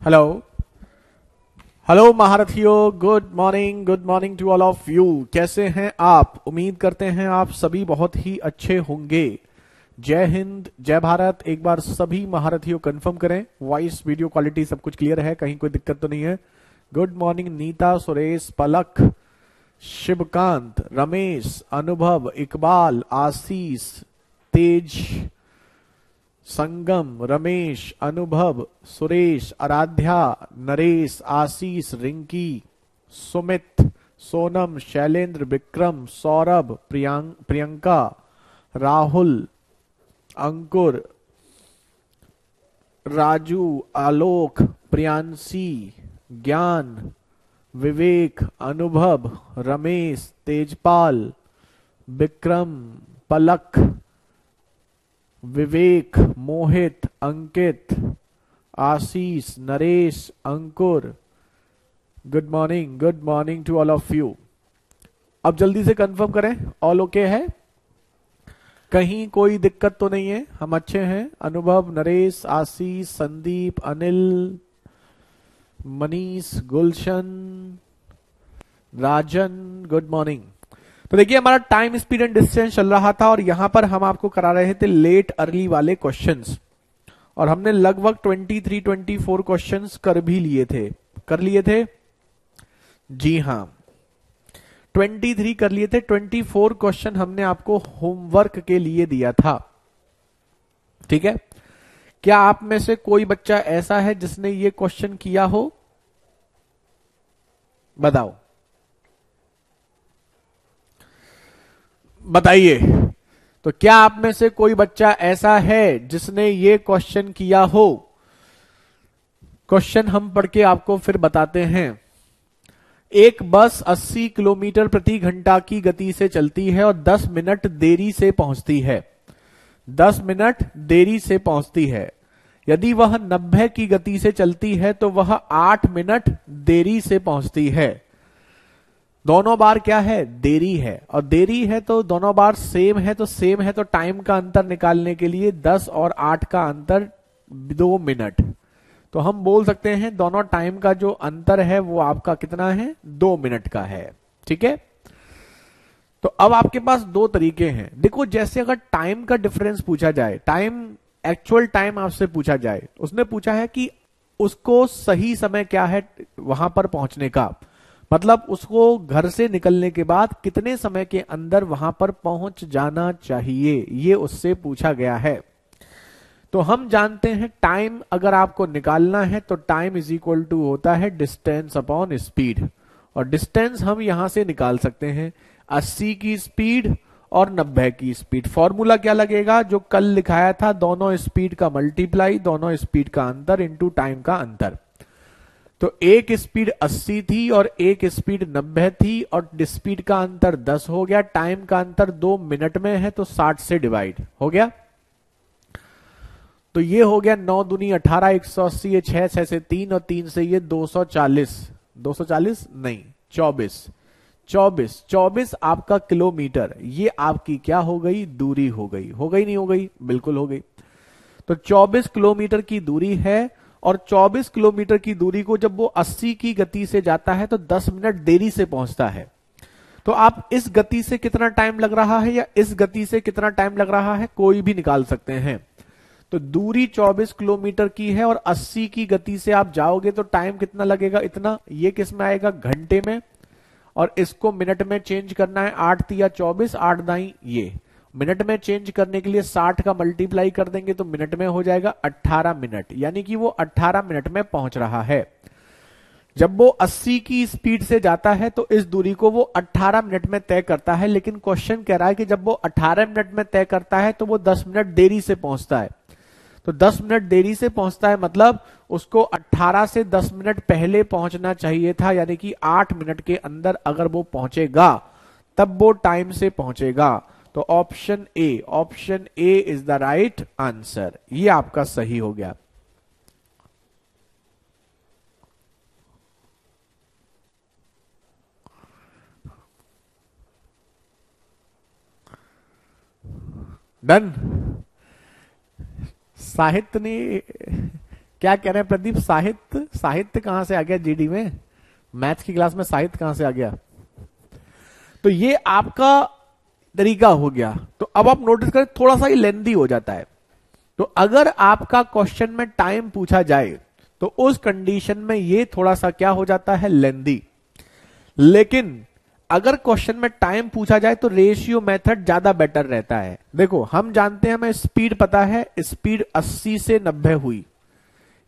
Hello hello महारथियों, good morning to all of you. कैसे हैं आप? उम्मीद करते हैं आप सभी बहुत ही अच्छे होंगे। जय हिंद, जय भारत। एक बार सभी महारथियों कंफर्म करें, वॉइस वीडियो क्वालिटी सब कुछ क्लियर है, कहीं कोई दिक्कत तो नहीं है। गुड मॉर्निंग नीता, सुरेश, पलक, शिवकांत, रमेश, अनुभव, इकबाल, आशीष, तेज, संगम, रमेश, अनुभव, सुरेश, आराध्या, नरेश, आशीष, रिंकी, सुमित, सोनम, शैलेंद्र, विक्रम, सौरभ, प्रियंका, राहुल, अंकुर, राजू, आलोक, Priyanshi, Gyan, Vivek, Anubhav, Ramesh, Tejpal, Vikram, Palak, Vivek, Mohit, Ankit, Ashish, Naresh, Ankur. Good morning to all of you. अब जल्दी से कंफर्म करें, ऑल ओके है? कहीं कोई दिक्कत तो नहीं है? हम अच्छे हैं? अनुभव, नरेश, आशीष, संदीप, अनिल, मनीष, गुलशन, राजन, गुड मॉर्निंग। तो देखिए, हमारा टाइम स्पीड एंड डिस्टेंस चल रहा था और यहां पर हम आपको करा रहे थे लेट अर्ली वाले क्वेश्चंस, और हमने लगभग 23-24 क्वेश्चंस कर लिए थे। जी हां, 23 कर लिए थे। 24 क्वेश्चन हमने आपको होमवर्क के लिए दिया था। ठीक है? क्या आप में से कोई बच्चा ऐसा है जिसने ये क्वेश्चन किया हो? बताइए। तो क्या आप में से कोई बच्चा ऐसा है जिसने ये क्वेश्चन किया हो? क्वेश्चन हम पढ़ के आपको फिर बताते हैं। एक बस 80 किलोमीटर प्रति घंटा की गति से चलती है और 10 मिनट देरी से पहुंचती है। 10 मिनट देरी से पहुंचती है। यदि वह 90 की गति से चलती है तो वह 8 मिनट देरी से पहुंचती है। दोनों बार क्या है? देरी है। और देरी है तो दोनों बार सेम है, तो सेम है तो टाइम का अंतर निकालने के लिए 10 और 8 का अंतर 2 मिनट। तो हम बोल सकते हैं दोनों टाइम का जो अंतर है वो आपका कितना है? 2 मिनट का है। ठीक है? तो अब आपके पास दो तरीके हैं। देखो, जैसे अगर टाइम का डिफरेंस पूछा जाए, एक्चुअल टाइम आपसे पूछा जाए, उसने पूछा है कि उसको सही समय क्या है वहां पर पहुंचने का, मतलब उसको घर से निकलने के बाद कितने समय के अंदर वहां पर पहुंच जाना चाहिए, ये उससे पूछा गया है। तो हम जानते हैं टाइम अगर आपको निकालना है तो टाइम इज इक्वल टू होता है डिस्टेंस अपॉन स्पीड। और डिस्टेंस हम यहां से निकाल सकते हैं 80 की स्पीड और 90 की स्पीड। फॉर्मूला क्या लगेगा जो कल लिखाया था? दोनों स्पीड का मल्टीप्लाई, दोनों स्पीड का अंतर इंटू टाइम का अंतर। तो एक स्पीड 80 थी और एक स्पीड 90 थी और स्पीड का अंतर 10 हो गया। टाइम का अंतर 2 मिनट में है तो 60 से डिवाइड हो गया। तो ये हो गया 9 दूनी 18, 180, ये 6 से 3 और 3 से ये 240। 240 नहीं, 24 आपका किलोमीटर। ये आपकी क्या हो गई? दूरी हो गई। हो गई नहीं हो गई? बिल्कुल हो गई। तो 24 किलोमीटर की दूरी है और 24 किलोमीटर की दूरी को जब वो 80 की गति से जाता है तो 10 मिनट देरी से पहुंचता है। तो आप इस गति से कितना टाइम लग रहा है या इस गति से कितना टाइम लग रहा है, कोई भी निकाल सकते हैं। तो दूरी 24 किलोमीटर की है और 80 की गति से आप जाओगे तो टाइम कितना लगेगा? इतना। ये किस में आएगा? घंटे में। और इसको मिनट में चेंज करना है। 8 तिया 24, 8 दाई ये। मिनट में चेंज करने के लिए 60 का मल्टीप्लाई कर देंगे तो मिनट में हो जाएगा 18 मिनट, यानी कि वो 18 मिनट में पहुंच रहा है। जब वो 80 की स्पीड से जाता है तो इस दूरी को वो 18 मिनट में तय करता है, लेकिन क्वेश्चन कह रहा है कि जब वो 18 मिनट में तय करता है तो वो 10 मिनट देरी से पहुंचता है। तो 10 मिनट देरी से पहुंचता है मतलब उसको 18 से 10 मिनट पहले पहुंचना चाहिए था, यानी कि 8 मिनट के अंदर अगर वो पहुंचेगा तब वो टाइम से पहुंचेगा। तो option A is the right answer. ये आपका सही हो गया। डन। साहित्य ने क्या कह रहे हैं प्रदीप? साहित्य, साहित्य कहां से आ गया जीडी में? मैथ्स की क्लास में साहित्य कहां से आ गया? तो ये आपका तरीका हो गया। तो अब आप नोटिस करें थोड़ा सा ही लेंदी हो जाता है। तो अगर आपका क्वेश्चन में टाइम पूछा जाए तो उस कंडीशन में ये थोड़ा सा क्या हो जाता है? लेंदी। लेकिन अगर क्वेश्चन में टाइम पूछा जाए तो रेशियो मेथड ज्यादा बेटर रहता है। देखो हम जानते हैं, हमें स्पीड पता है, स्पीड 80 से 90 हुई,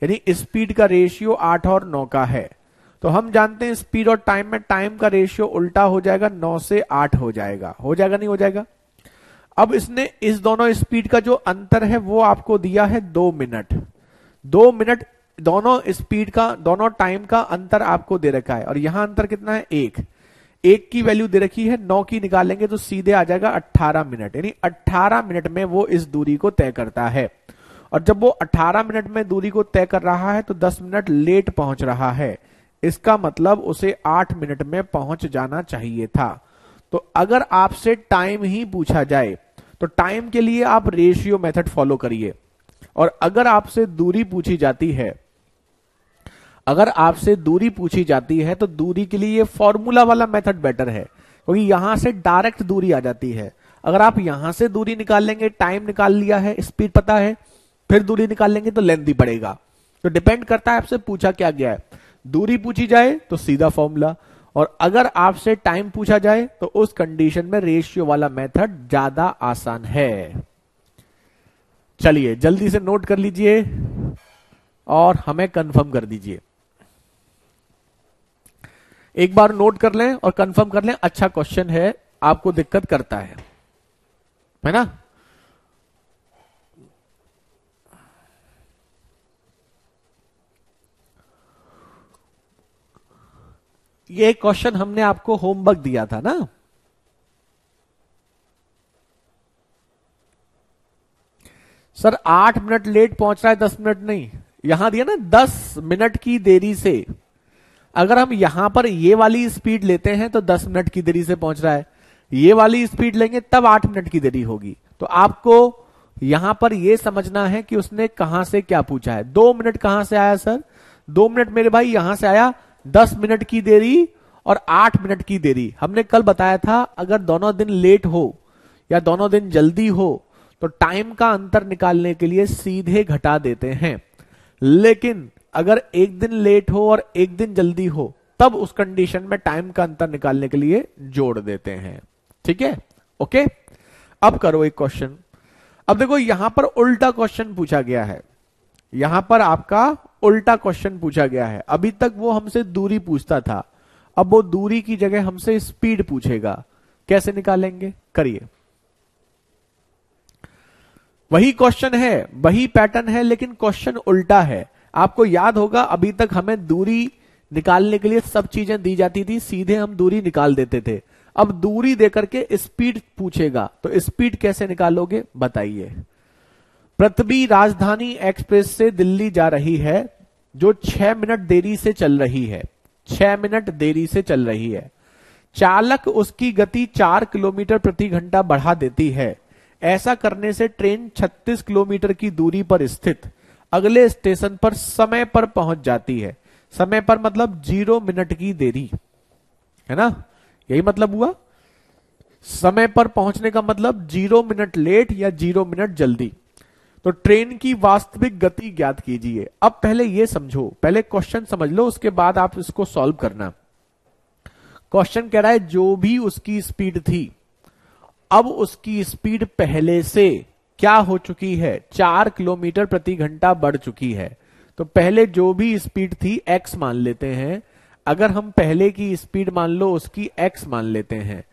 यानी स्पीड का रेशियो 8 और 9 का है। तो हम जानते हैं स्पीड और टाइम में टाइम का रेशियो उल्टा हो जाएगा, 9 से 8 हो जाएगा। हो जाएगा नहीं हो जाएगा? अब इसने इस दोनों स्पीड का जो अंतर है वो आपको दिया है 2 मिनट। 2 मिनट दोनों स्पीड का, दोनों टाइम का अंतर आपको दे रखा है। और यहां अंतर कितना है? 1 की वैल्यू दे रखी है, 9 की निकालेंगे तो सीधे आ जाएगा 18 मिनट। यानी 18 मिनट में वो इस दूरी को तय करता है। और जब वो 18 मिनट में दूरी को तय कर रहा है तो 10 मिनट लेट पहुंच रहा है। इसका मतलब उसे 8 मिनट में पहुंच जाना चाहिए था। तो अगर आपसे टाइम ही पूछा जाए तो टाइम के लिए आप रेशियो मेथड फॉलो करिए। और अगर आपसे दूरी पूछी जाती है, अगर आपसे दूरी पूछी जाती है तो दूरी के लिए ये फॉर्मूला वाला मेथड बेटर है, क्योंकि यहां से डायरेक्ट दूरी आ जाती है। अगर आप यहां से दूरी निकाल लेंगे, टाइम निकाल लिया है, स्पीड पता है, फिर दूरी निकाल लेंगे तो लेंथी पड़ेगा। तो डिपेंड करता है आपसे पूछा क्या गया है। दूरी पूछी जाए तो सीधा फॉर्मूला, और अगर आपसे टाइम पूछा जाए तो उस कंडीशन में रेशियो वाला मेथड ज्यादा आसान है। चलिए जल्दी से नोट कर लीजिए और हमें कंफर्म कर दीजिए। एक बार नोट कर लें और कंफर्म कर लें। अच्छा क्वेश्चन है, आपको दिक्कत करता है ना? ये क्वेश्चन हमने आपको होमवर्क दिया था ना? सर 8 मिनट लेट पहुंच रहा है, 10 मिनट नहीं। यहां दिया ना 10 मिनट की देरी से। अगर हम यहां पर ये वाली स्पीड लेते हैं तो 10 मिनट की देरी से पहुंच रहा है, ये वाली स्पीड लेंगे तब 8 मिनट की देरी होगी। तो आपको यहां पर यह समझना है कि उसने कहां से क्या पूछा है। 2 मिनट कहां से आया सर? 2 मिनट मेरे भाई यहां से आया, 10 मिनट की देरी और 8 मिनट की देरी। हमने कल बताया था अगर दोनों दिन लेट हो या दोनों दिन जल्दी हो तो टाइम का अंतर निकालने के लिए सीधे घटा देते हैं। लेकिन अगर एक दिन लेट हो और एक दिन जल्दी हो तब उस कंडीशन में टाइम का अंतर निकालने के लिए जोड़ देते हैं। ठीक है, ओके। अब करो एक क्वेश्चन। अब देखो यहां पर उल्टा क्वेश्चन पूछा गया है, यहां पर आपका उल्टा क्वेश्चन पूछा गया है। अभी तक वो हमसे दूरी पूछता था, अब वो दूरी की जगह हमसे स्पीड पूछेगा। कैसे निकालेंगे? करिए। वही क्वेश्चन है, वही पैटर्न है, लेकिन क्वेश्चन उल्टा है। आपको याद होगा अभी तक हमें दूरी निकालने के लिए सब चीजें दी जाती थी, सीधे हम दूरी निकाल देते थे। अब दूरी देकर के स्पीड पूछेगा, तो स्पीड कैसे निकालोगे बताइए। पृथ्वी राजधानी एक्सप्रेस से दिल्ली जा रही है जो 6 मिनट देरी से चल रही है, 6 मिनट देरी से चल रही है। चालक उसकी गति 4 किलोमीटर प्रति घंटा बढ़ा देती है। ऐसा करने से ट्रेन 36 किलोमीटर की दूरी पर स्थित अगले स्टेशन पर समय पर पहुंच जाती है। समय पर मतलब 0 मिनट की देरी, है ना? यही मतलब हुआ। समय पर पहुंचने का मतलब 0 मिनट लेट या 0 मिनट जल्दी। तो ट्रेन की वास्तविक गति ज्ञात कीजिए। अब पहले ये समझो, पहले क्वेश्चन समझ लो, उसके बाद आप इसको सॉल्व करना। क्वेश्चन कह रहा है जो भी उसकी स्पीड थी, अब उसकी स्पीड पहले से क्या हो चुकी है? 4 किलोमीटर प्रति घंटा बढ़ चुकी है। तो पहले जो भी स्पीड थी x मान लेते हैं। अगर हम पहले की स्पीड मान लो उसकी x मान लेते हैं,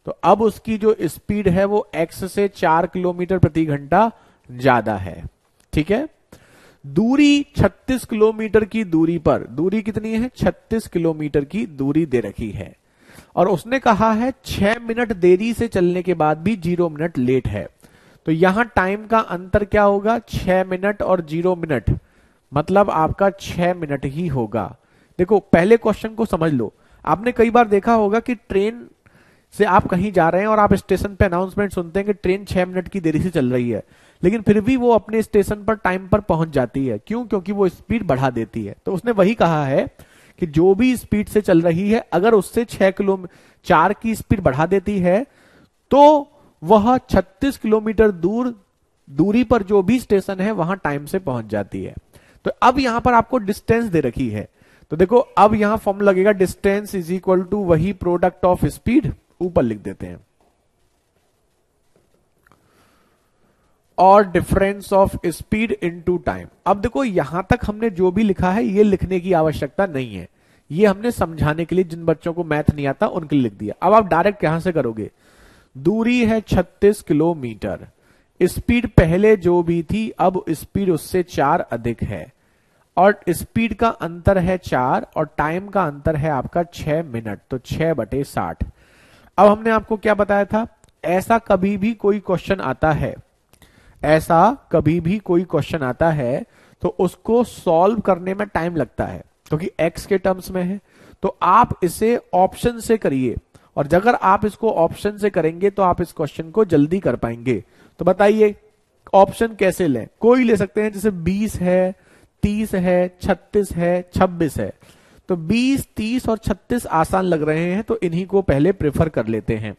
तो अब उसकी जो स्पीड है वो x से 4 किलोमीटर प्रति घंटा ज्यादा है। ठीक है। दूरी 36 किलोमीटर की दूरी पर, दूरी कितनी है? 36 किलोमीटर की दूरी दे रखी है और उसने कहा है 6 मिनट देरी से चलने के बाद भी 0 मिनट लेट है। तो यहां टाइम का अंतर क्या होगा? 6 मिनट और 0 मिनट, मतलब आपका 6 मिनट ही होगा। देखो पहले क्वेश्चन को समझ लो। आपने कई बार देखा होगा कि ट्रेन से आप कहीं जा रहे हैं और आप स्टेशन पे अनाउंसमेंट सुनते हैं कि ट्रेन 6 मिनट की देरी से चल रही है, लेकिन फिर भी वो अपने स्टेशन पर टाइम पर पहुंच जाती है। क्यों? क्योंकि वो स्पीड बढ़ा देती है। तो उसने वही कहा है कि जो भी स्पीड से चल रही है, अगर उससे 4 की स्पीड बढ़ा देती है तो वह 36 किलोमीटर दूरी पर जो भी स्टेशन है वहां टाइम से पहुंच जाती है। तो अब यहां पर आपको डिस्टेंस दे रखी है, तो देखो अब यहां फॉर्म लगेगा डिस्टेंस इज इक्वल टू वही प्रोडक्ट ऑफ स्पीड, ऊपर लिख देते हैं, और difference of speed into time. अब देखो यहां तक हमने जो भी लिखा है ये लिखने की आवश्यकता नहीं है, ये हमने समझाने के लिए, जिन बच्चों को मैथ नहीं आता उनके लिए लिख दिया। अब आप डायरेक्ट यहां से करोगे, दूरी है 36 किलोमीटर, स्पीड पहले जो भी थी अब स्पीड उससे 4 अधिक है, और स्पीड का अंतर है 4 और टाइम का अंतर है आपका 6 मिनट, तो 6/60। अब हमने आपको क्या बताया था, ऐसा कभी भी कोई क्वेश्चन आता है, ऐसा कभी भी कोई क्वेश्चन आता है तो उसको सॉल्व करने में टाइम लगता है, क्योंकि एक्स के टर्म्स में है। तो आप इसे ऑप्शन से करिए, और अगर आप इसको ऑप्शन से करेंगे तो आप इस क्वेश्चन को जल्दी कर पाएंगे। तो बताइए ऑप्शन कैसे लें? कोई ले सकते हैं, जैसे 20 है, 30 है, 36 है, 26 है। तो 20, 30 और 36 आसान लग रहे हैं, तो इन्हीं को पहले प्रेफर कर लेते हैं।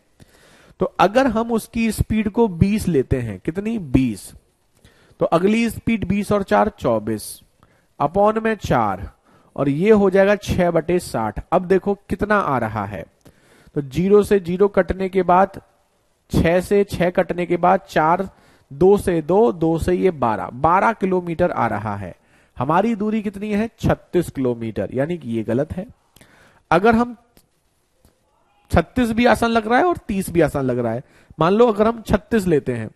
तो अगर हम उसकी स्पीड को 20 लेते हैं, कितनी? 20, तो अगली स्पीड 20 और 4 24 अपॉन में 4, और ये हो जाएगा 6/60। अब देखो कितना आ रहा है, तो 0 से 0 कटने के बाद, 6 से 6 कटने के बाद 4, 2 से 2, 2 से ये 12 किलोमीटर आ रहा है। हमारी दूरी कितनी है? 36 किलोमीटर, यानी कि ये गलत है। अगर हम 36 भी आसान लग रहा है और 30 भी आसान लग रहा है, मान लो अगर हम 36 लेते हैं,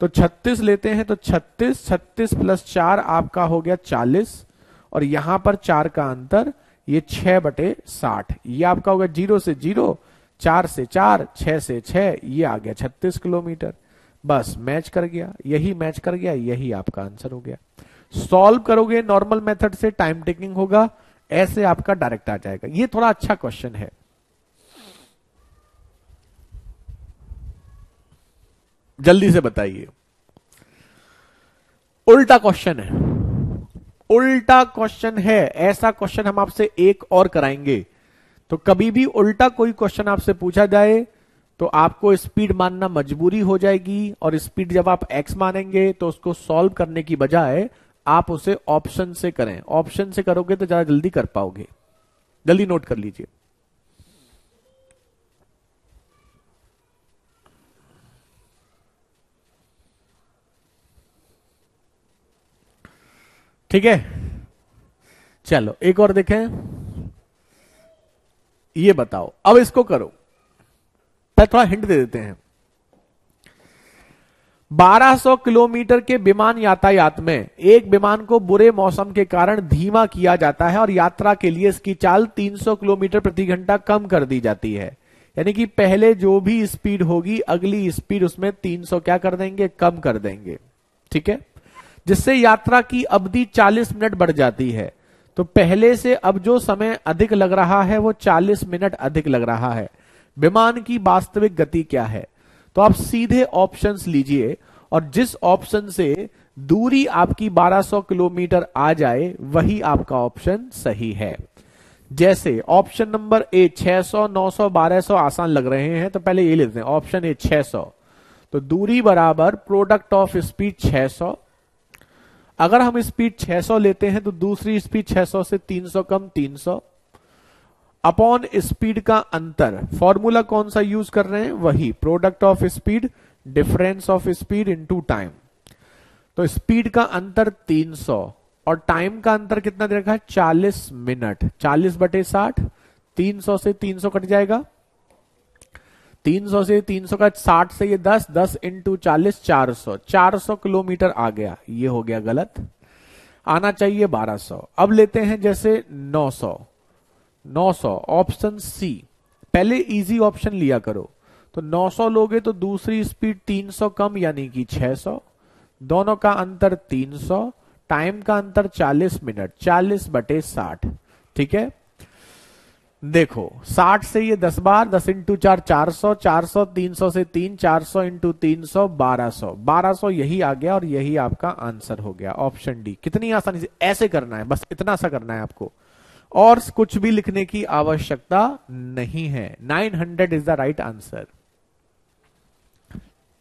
तो 36 लेते हैं तो 36 प्लस 4 आपका हो गया 40, और यहां पर 4 का अंतर ये 6/60, ये आपका होगा 0 से 0, 4 से 4, 6 से 6, ये आ गया 36 किलोमीटर। बस मैच कर गया, यही मैच कर गया, यही आपका आंसर हो गया। सॉल्व करोगे नॉर्मल मेथड से, टाइम टेकिंग होगा, ऐसे आपका डायरेक्ट आ जाएगा। ये थोड़ा अच्छा क्वेश्चन है। जल्दी से बताइए। उल्टा क्वेश्चन है, उल्टा क्वेश्चन है। ऐसा क्वेश्चन हम आपसे एक और कराएंगे। तो कभी भी उल्टा कोई क्वेश्चन आपसे पूछा जाए तो आपको स्पीड मानना मजबूरी हो जाएगी, और स्पीड जब आप एक्स मानेंगे तो उसको सॉल्व करने की बजाय आप उसे ऑप्शन से करें। ऑप्शन से करोगे तो ज्यादा जल्दी कर पाओगे। जल्दी नोट कर लीजिए। ठीक है, चलो एक और देखें। ये बताओ, अब इसको करो, मैं थोड़ा हिंट दे देते हैं। 1200 किलोमीटर के विमान यातायात में एक विमान को बुरे मौसम के कारण धीमा किया जाता है और यात्रा के लिए इसकी चाल 300 किलोमीटर प्रति घंटा कम कर दी जाती है। यानी कि पहले जो भी स्पीड होगी अगली स्पीड उसमें 300 क्या कर देंगे? कम कर देंगे। ठीक है, जिससे यात्रा की अवधि 40 मिनट बढ़ जाती है। तो पहले से अब जो समय अधिक लग रहा है वो 40 मिनट अधिक लग रहा है। विमान की वास्तविक गति क्या है? तो आप सीधे ऑप्शंस लीजिए, और जिस ऑप्शन से दूरी आपकी 1200 किलोमीटर आ जाए वही आपका ऑप्शन सही है। जैसे ऑप्शन नंबर ए 600, 900, 1200 आसान लग रहे हैं, तो पहले ये लेते हैं। ऑप्शन ए 600, तो दूरी बराबर प्रोडक्ट ऑफ स्पीड 600। अगर हम स्पीड 600 लेते हैं तो दूसरी स्पीड 600 से 300 कम 300 अपॉन स्पीड का अंतर। फॉर्मूला कौन सा यूज कर रहे हैं? वही product of speed difference of speed into time. तो स्पीड का अंतर 300 और टाइम का अंतर कितना दे रखा है? 40 मिनट। 40/60, 300 से 300 कट जाएगा, 300 से 300 का 60 से ये 10, 10 इंटू 40 400, 400 किलोमीटर आ गया। ये हो गया गलत, आना चाहिए 1200। अब लेते हैं जैसे 900, 900 ऑप्शन सी। पहले इजी ऑप्शन लिया करो। तो 900 लोगे तो दूसरी स्पीड 300 कम यानी कि 600, दोनों का अंतर 300, टाइम का अंतर 40 मिनट, 40/60। ठीक है, देखो 60 से ये 10 बार, 10 इंटू 4 400, 400 300 से 3, 400 इंटू 300 1200, 1200 यही आ गया और यही आपका आंसर हो गया ऑप्शन डी। कितनी आसानी से ऐसे करना है, बस इतना सा करना है आपको, और कुछ भी लिखने की आवश्यकता नहीं है। 900 इज द राइट आंसर।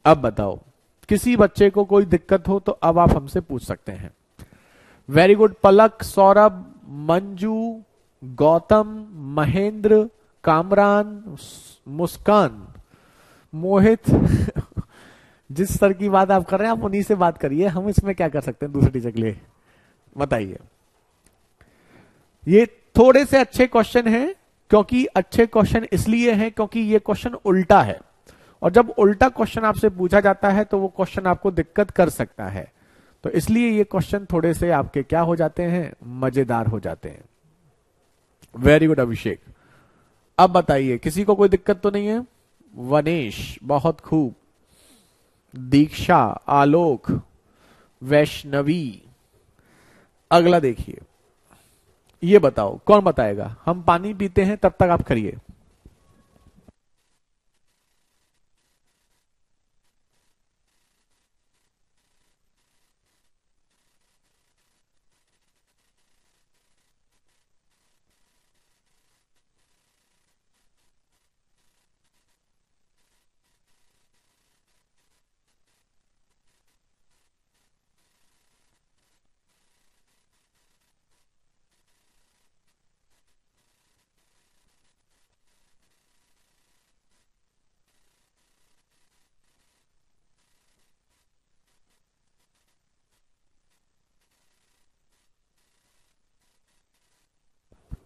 अब बताओ, किसी बच्चे को कोई दिक्कत हो तो अब आप हमसे पूछ सकते हैं। Very good. पलक, सौरभ, मंजू, गौतम, महेंद्र, कामरान, मुस्कान, मोहित जिस स्तर की बात आप कर रहे हैं आप उन्हीं से बात करिए, हम इसमें क्या कर सकते हैं दूसरे टीचर के लिए, बताइए। ये थोड़े से अच्छे क्वेश्चन हैं, क्योंकि अच्छे क्वेश्चन इसलिए हैं क्योंकि ये क्वेश्चन उल्टा है, और जब उल्टा क्वेश्चन आपसे पूछा जाता है तो वो क्वेश्चन आपको दिक्कत कर सकता है, तो इसलिए ये क्वेश्चन थोड़े से आपके क्या हो जाते हैं, मजेदार हो जाते हैं। वेरी गुड अभिषेक। अब बताइए, किसी को कोई दिक्कत तो नहीं है? वनेश, बहुत खूब। दीक्षा, आलोक, वैष्णवी। अगला देखिए, ये बताओ, कौन बताएगा? हम पानी पीते हैं तब तक आप करिए।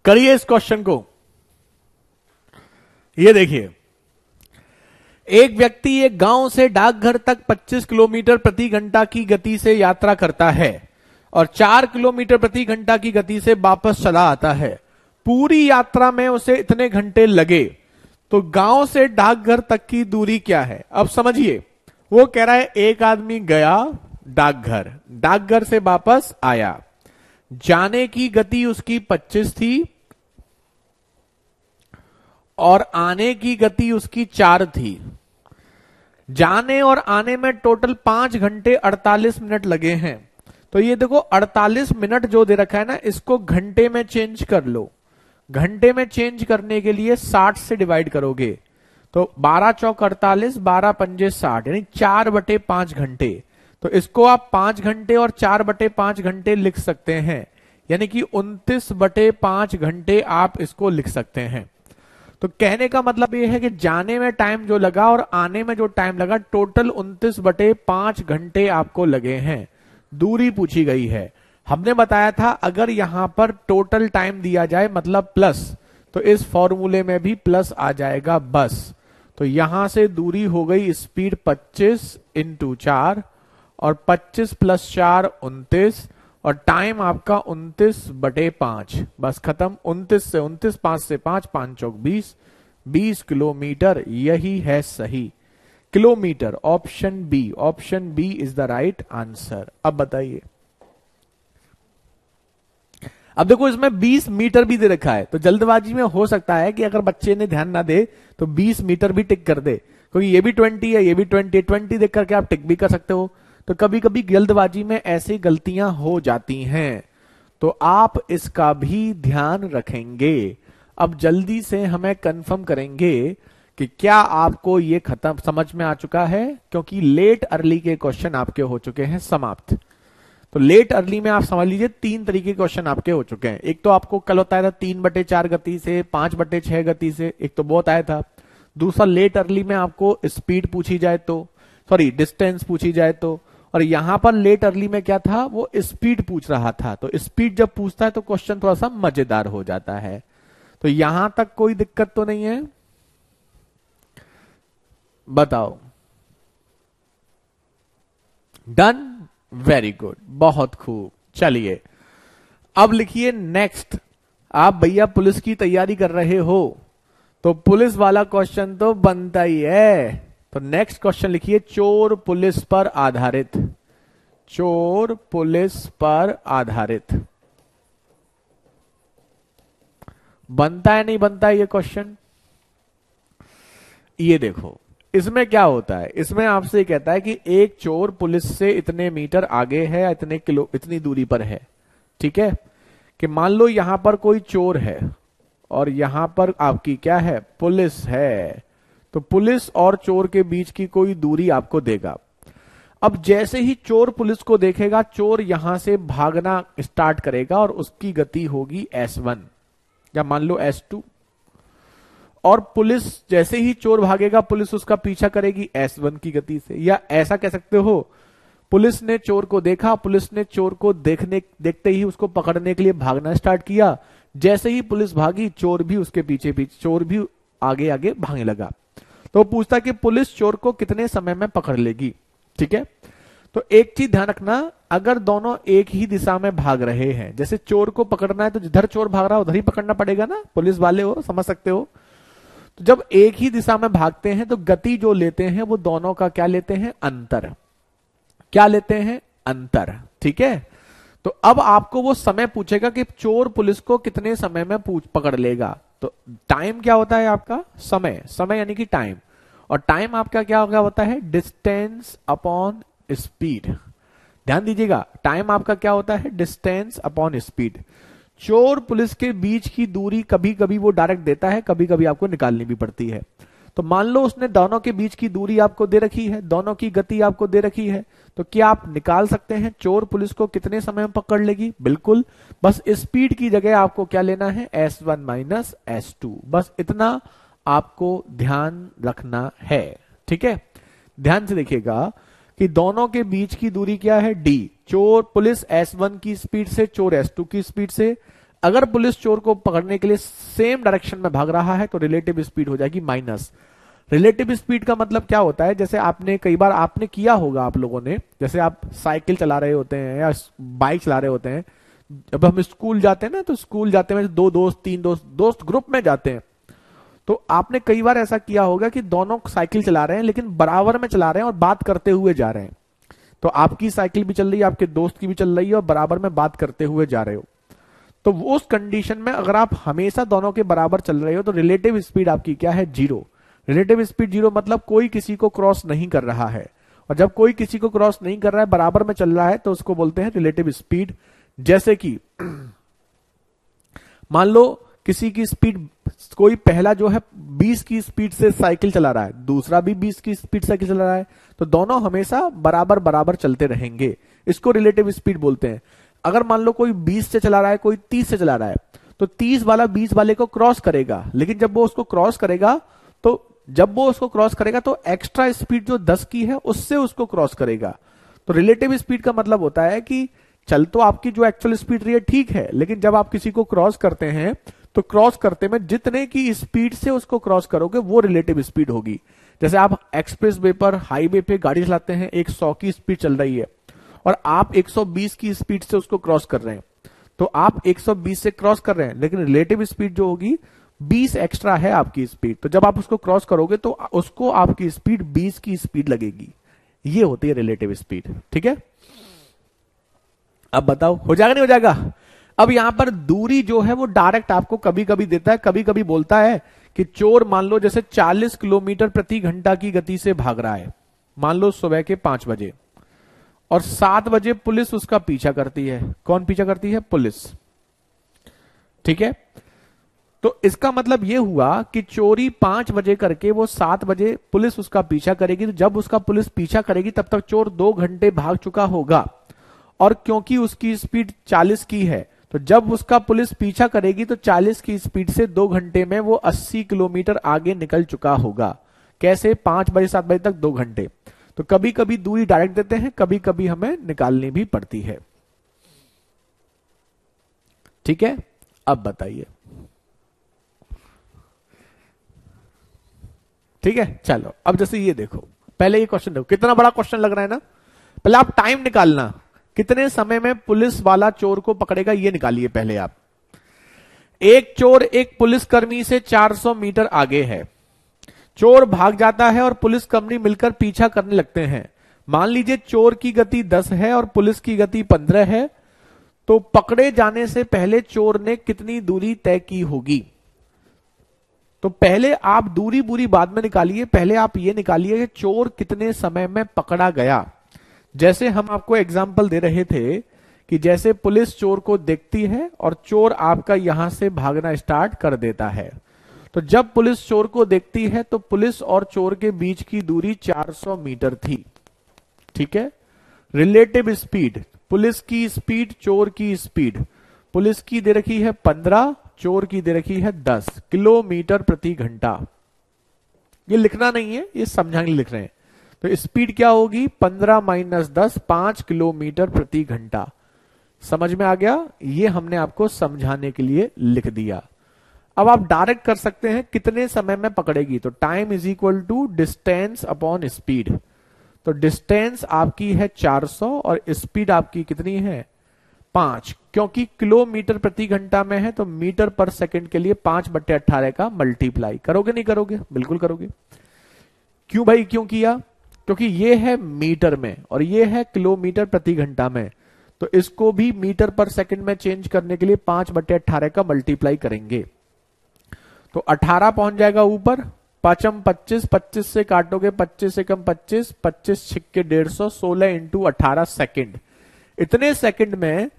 करिए इस क्वेश्चन को। ये देखिए, एक व्यक्ति एक गांव से डाकघर तक 25 किलोमीटर प्रति घंटा की गति से यात्रा करता है और 4 किलोमीटर प्रति घंटा की गति से वापस चला आता है। पूरी यात्रा में उसे इतने घंटे लगे, तो गांव से डाकघर तक की दूरी क्या है? अब समझिए, वो कह रहा है एक आदमी गया डाकघर, डाकघर से वापस आया, जाने की गति उसकी 25 थी और आने की गति उसकी 4 थी। जाने और आने में टोटल 5 घंटे 48 मिनट लगे हैं। तो ये देखो 48 मिनट जो दे रखा है ना, इसको घंटे में चेंज कर लो। घंटे में चेंज करने के लिए 60 से डिवाइड करोगे तो 12 चौक 48, 12 पंजे 60, यानी 4/5 घंटे। तो इसको आप 5 घंटे और 4/5 घंटे लिख सकते हैं, यानी कि 29/5 घंटे आप इसको लिख सकते हैं। तो कहने का मतलब यह है कि जाने में टाइम जो लगा और आने में जो टाइम लगा, टोटल 29/5 घंटे आपको लगे हैं। दूरी पूछी गई है। हमने बताया था अगर यहां पर टोटल टाइम दिया जाए मतलब प्लस, तो इस फॉर्मूले में भी प्लस आ जाएगा बस। तो यहां से दूरी हो गई स्पीड 25 × 4 और 25 + 4 29 और टाइम आपका 29/5, बस खत्म। 29 से 29, 5 से 5, 5 चौक 20, 20 किलोमीटर, यही है सही kilometre. Option B, option B is the right answer. अब बताइए, अब देखो इसमें 20 मीटर भी दे रखा है, तो जल्दबाजी में हो सकता है कि अगर बच्चे ने ध्यान ना दे तो 20 मीटर भी टिक कर दे, क्योंकि ये भी 20 है, ये भी 20 है, 20 देख करके आप टिक भी कर सकते हो। तो कभी कभी जल्दबाजी में ऐसी गलतियां हो जाती हैं, तो आप इसका भी ध्यान रखेंगे। अब जल्दी से हमें कंफर्म करेंगे कि क्या आपको ये खत्म समझ में आ चुका है, क्योंकि लेट अर्ली के क्वेश्चन आपके हो चुके हैं समाप्त। तो लेट अर्ली में आप समझ लीजिए 3 तरीके के क्वेश्चन आपके हो चुके हैं। एक तो आपको कल बताया था 3/4 गति से, 5/6 गति से, एक तो बहुत आया था। दूसरा लेट अर्ली में आपको स्पीड पूछी जाए तो, सॉरी डिस्टेंस पूछी जाए तो, और यहां पर लेट अर्ली में क्या था, वो स्पीड पूछ रहा था। तो स्पीड जब पूछता है तो क्वेश्चन थोड़ा सा मजेदार हो जाता है। तो यहां तक कोई दिक्कत तो नहीं है? बताओ। डन, वेरी गुड, बहुत खूब। चलिए अब लिखिए नेक्स्ट। आप भैया पुलिस की तैयारी कर रहे हो तो पुलिस वाला क्वेश्चन तो बनता ही है। तो नेक्स्ट क्वेश्चन लिखिए, चोर पुलिस पर आधारित। चोर पुलिस पर आधारित। बनता है नहीं बनता है ये क्वेश्चन? ये देखो, इसमें क्या होता है, इसमें आपसे कहता है कि एक चोर पुलिस से इतने मीटर आगे है, इतने किलो, इतनी दूरी पर है। ठीक है, कि मान लो यहां पर कोई चोर है और यहां पर आपकी क्या है, पुलिस है। तो पुलिस और चोर के बीच की कोई दूरी आपको देगा। अब जैसे ही चोर पुलिस को देखेगा, चोर यहां से भागना स्टार्ट करेगा और उसकी गति होगी S1 या मान लो S2। और पुलिस जैसे ही चोर भागेगा, पुलिस उसका पीछा करेगी S1 की गति से। या ऐसा कह सकते हो, पुलिस ने चोर को देखा, पुलिस ने चोर को देखते ही उसको पकड़ने के लिए भागना स्टार्ट किया। जैसे ही पुलिस भागी, चोर भी उसके पीछे पीछे, चोर भी आगे आगे भागने लगा। तो पूछता कि पुलिस चोर को कितने समय में पकड़ लेगी। ठीक है, तो एक चीज ध्यान रखना, अगर दोनों एक ही दिशा में भाग रहे हैं, जैसे चोर को पकड़ना है तो जिधर चोर भाग रहा है उधर ही पकड़ना पड़ेगा ना, पुलिस वाले हो, समझ सकते हो। तो जब एक ही दिशा में भागते हैं तो गति जो लेते हैं वो दोनों का क्या लेते हैं, अंतर। क्या लेते हैं, अंतर। ठीक है, तो अब आपको वो समय पूछेगा कि चोर पुलिस को कितने समय में पकड़ लेगा। तो टाइम क्या होता है आपका, समय, समय यानी कि टाइम। और टाइम आपका क्या होता है, डिस्टेंस अपॉन स्पीड। ध्यान दीजिएगा, टाइम आपका क्या होता है, डिस्टेंस अपॉन स्पीड। चोर पुलिस के बीच की दूरी कभी कभी वो डायरेक्ट देता है, कभी कभी आपको निकालनी भी पड़ती है। तो मान लो उसने दोनों के बीच की दूरी आपको दे रखी है, दोनों की गति आपको दे रखी है, तो क्या आप निकाल सकते हैं चोर पुलिस को कितने समय में पकड़ लेगी? बिल्कुल, बस स्पीड की जगह आपको क्या लेना है, S1 माइनस S2। बस इतना आपको ध्यान रखना है। ठीक है, ध्यान से देखिएगा कि दोनों के बीच की दूरी क्या है, D। चोर पुलिस S1 की स्पीड से, चोर S2 की स्पीड से। अगर पुलिस चोर को पकड़ने के लिए सेम डायरेक्शन में भाग रहा है तो रिलेटिव स्पीड हो जाएगी माइनस। रिलेटिव स्पीड का मतलब क्या होता है, जैसे आपने कई बार आपने किया होगा, आप लोगों ने, जैसे आप साइकिल चला रहे होते हैं या बाइक चला रहे होते हैं, जब हम स्कूल जाते हैं ना, तो स्कूल जाते हैं 2 दोस्त 3 दोस्त ग्रुप में जाते हैं। तो आपने कई बार ऐसा किया होगा कि दोनों साइकिल चला रहे हैं लेकिन बराबर में चला रहे हैं और बात करते हुए जा रहे हैं। तो आपकी साइकिल भी चल रही है, आपके दोस्त की भी चल रही है और बराबर में बात करते हुए जा रहे हो। तो उस कंडीशन में अगर आप हमेशा दोनों के बराबर चल रहे हो तो रिलेटिव स्पीड आपकी क्या है, 0। रिलेटिव स्पीड 0 मतलब कोई किसी को क्रॉस नहीं कर रहा है। और जब कोई किसी को क्रॉस नहीं कर रहा है, बराबर में चल रहा है, तो उसको बोलते हैं रिलेटिव स्पीड। जैसे कि मान लो किसी की स्पीड, कोई पहला जो है 20 की स्पीड से साइकिल चला रहा है, दूसरा भी 20 की स्पीड साइकिल चला रहा है, तो दोनों हमेशा बराबर बराबर चलते रहेंगे। इसको रिलेटिव स्पीड बोलते हैं। अगर मान लो कोई 20 से चला रहा है, कोई 30 से चला रहा है, तो 30 वाला 20 वाले को क्रॉस करेगा, लेकिन जब वो उसको क्रॉस करेगा तो एक्स्ट्रा स्पीड जो 10 की है उससे उसको क्रॉस करेगा। तो रिलेटिव स्पीड का मतलब होता है कि चल तो आपकी जो एक्चुअल स्पीड रही है ठीक है, लेकिन जब आप किसी को क्रॉस करते हैं तो क्रॉस करते में जितने की स्पीड से उसको क्रॉस करोगे वो रिलेटिव स्पीड होगी। जैसे आप एक्सप्रेस वे पर, हाईवे पे गाड़ी चलाते हैं, 100 की स्पीड चल रही है और आप 120 की स्पीड से उसको क्रॉस कर रहे हैं, तो आप 120 से क्रॉस कर रहे हैं, लेकिन रिलेटिव स्पीड जो होगी 20 एक्स्ट्रा है आपकी स्पीड। तो जब आप उसको क्रॉस करोगे तो उसको आपकी स्पीड 20 की स्पीड लगेगी। ये होती है रिलेटिव स्पीड। ठीक है, अब बताओ हो जाएगा नहीं हो जाएगा? अब यहां पर दूरी जो है वो डायरेक्ट आपको कभी कभी देता है, कभी कभी बोलता है कि चोर मान लो जैसे 40 किलोमीटर प्रति घंटा की गति से भाग रहा है, मान लो सुबह के 5 बजे, और 7 बजे पुलिस उसका पीछा करती है। कौन पीछा करती है? पुलिस। ठीक है, तो इसका मतलब यह हुआ कि चोरी 5 बजे करके वो 7 बजे पुलिस उसका पीछा करेगी। तो जब उसका पुलिस पीछा करेगी तब तक चोर 2 घंटे भाग चुका होगा, और क्योंकि उसकी स्पीड 40 की है, तो जब उसका पुलिस पीछा करेगी तो 40 की स्पीड से 2 घंटे में वो 80 किलोमीटर आगे निकल चुका होगा। कैसे? 5 बजे 7 बजे तक 2 घंटे। तो कभी कभी दूरी डायरेक्ट देते हैं, कभी कभी हमें निकालनी भी पड़ती है। ठीक है, अब बताइए। ठीक है, चलो अब जैसे ये देखो, पहले ये क्वेश्चन देखो, कितना बड़ा क्वेश्चन लग रहा है ना। पहले आप टाइम निकालना, कितने समय में पुलिस वाला चोर को पकड़ेगा ये निकालिए पहले आप। एक चोर एक पुलिसकर्मी से 400 मीटर आगे है। चोर भाग जाता है और पुलिसकर्मी मिलकर पीछा करने लगते हैं। मान लीजिए चोर की गति 10 है और पुलिस की गति 15 है, तो पकड़े जाने से पहले चोर ने कितनी दूरी तय की होगी? तो पहले आप दूरी पूरी बाद में निकालिए, पहले आप ये निकालिए कि चोर कितने समय में पकड़ा गया। जैसे हम आपको एग्जाम्पल दे रहे थे कि जैसे पुलिस चोर को देखती है और चोर आपका यहां से भागना स्टार्ट कर देता है। तो जब पुलिस चोर को देखती है तो पुलिस और चोर के बीच की दूरी 400 मीटर थी। ठीक है। रिलेटिव स्पीड, पुलिस की स्पीड, चोर की स्पीड, पुलिस की दे रखी है 15, चोर की दे रखी है 10 किलोमीटर प्रति घंटा। ये लिखना नहीं है, ये समझाने लिख रहे हैं। तो स्पीड क्या होगी? 15 माइनस 10, 5 किलोमीटर प्रति घंटा। समझ में आ गया? ये हमने आपको समझाने के लिए लिख दिया। अब आप डायरेक्ट कर सकते हैं कितने समय में पकड़ेगी, तो time is equal to distance upon speed. तो डिस्टेंस आपकी है 400 और स्पीड आपकी कितनी है? 5। क्योंकि किलोमीटर प्रति घंटा में है तो मीटर पर सेकंड के लिए 5/18 का मल्टीप्लाई करोगे, नहीं करोगे? बिल्कुल करोगे। क्यों भाई, क्यों किया? क्योंकि ये है मीटर में और ये है किलोमीटर प्रति घंटा में, तो इसको भी मीटर पर सेकंड में चेंज करने के लिए 5/18 का मल्टीप्लाई करेंगे। तो 18 पहुंच जाएगा ऊपर, 5 25, 25 से काटोगे 25 से कम 25, 25 छिक्के 150, 16 इंटू 18 सेकेंड। इतने सेकंड में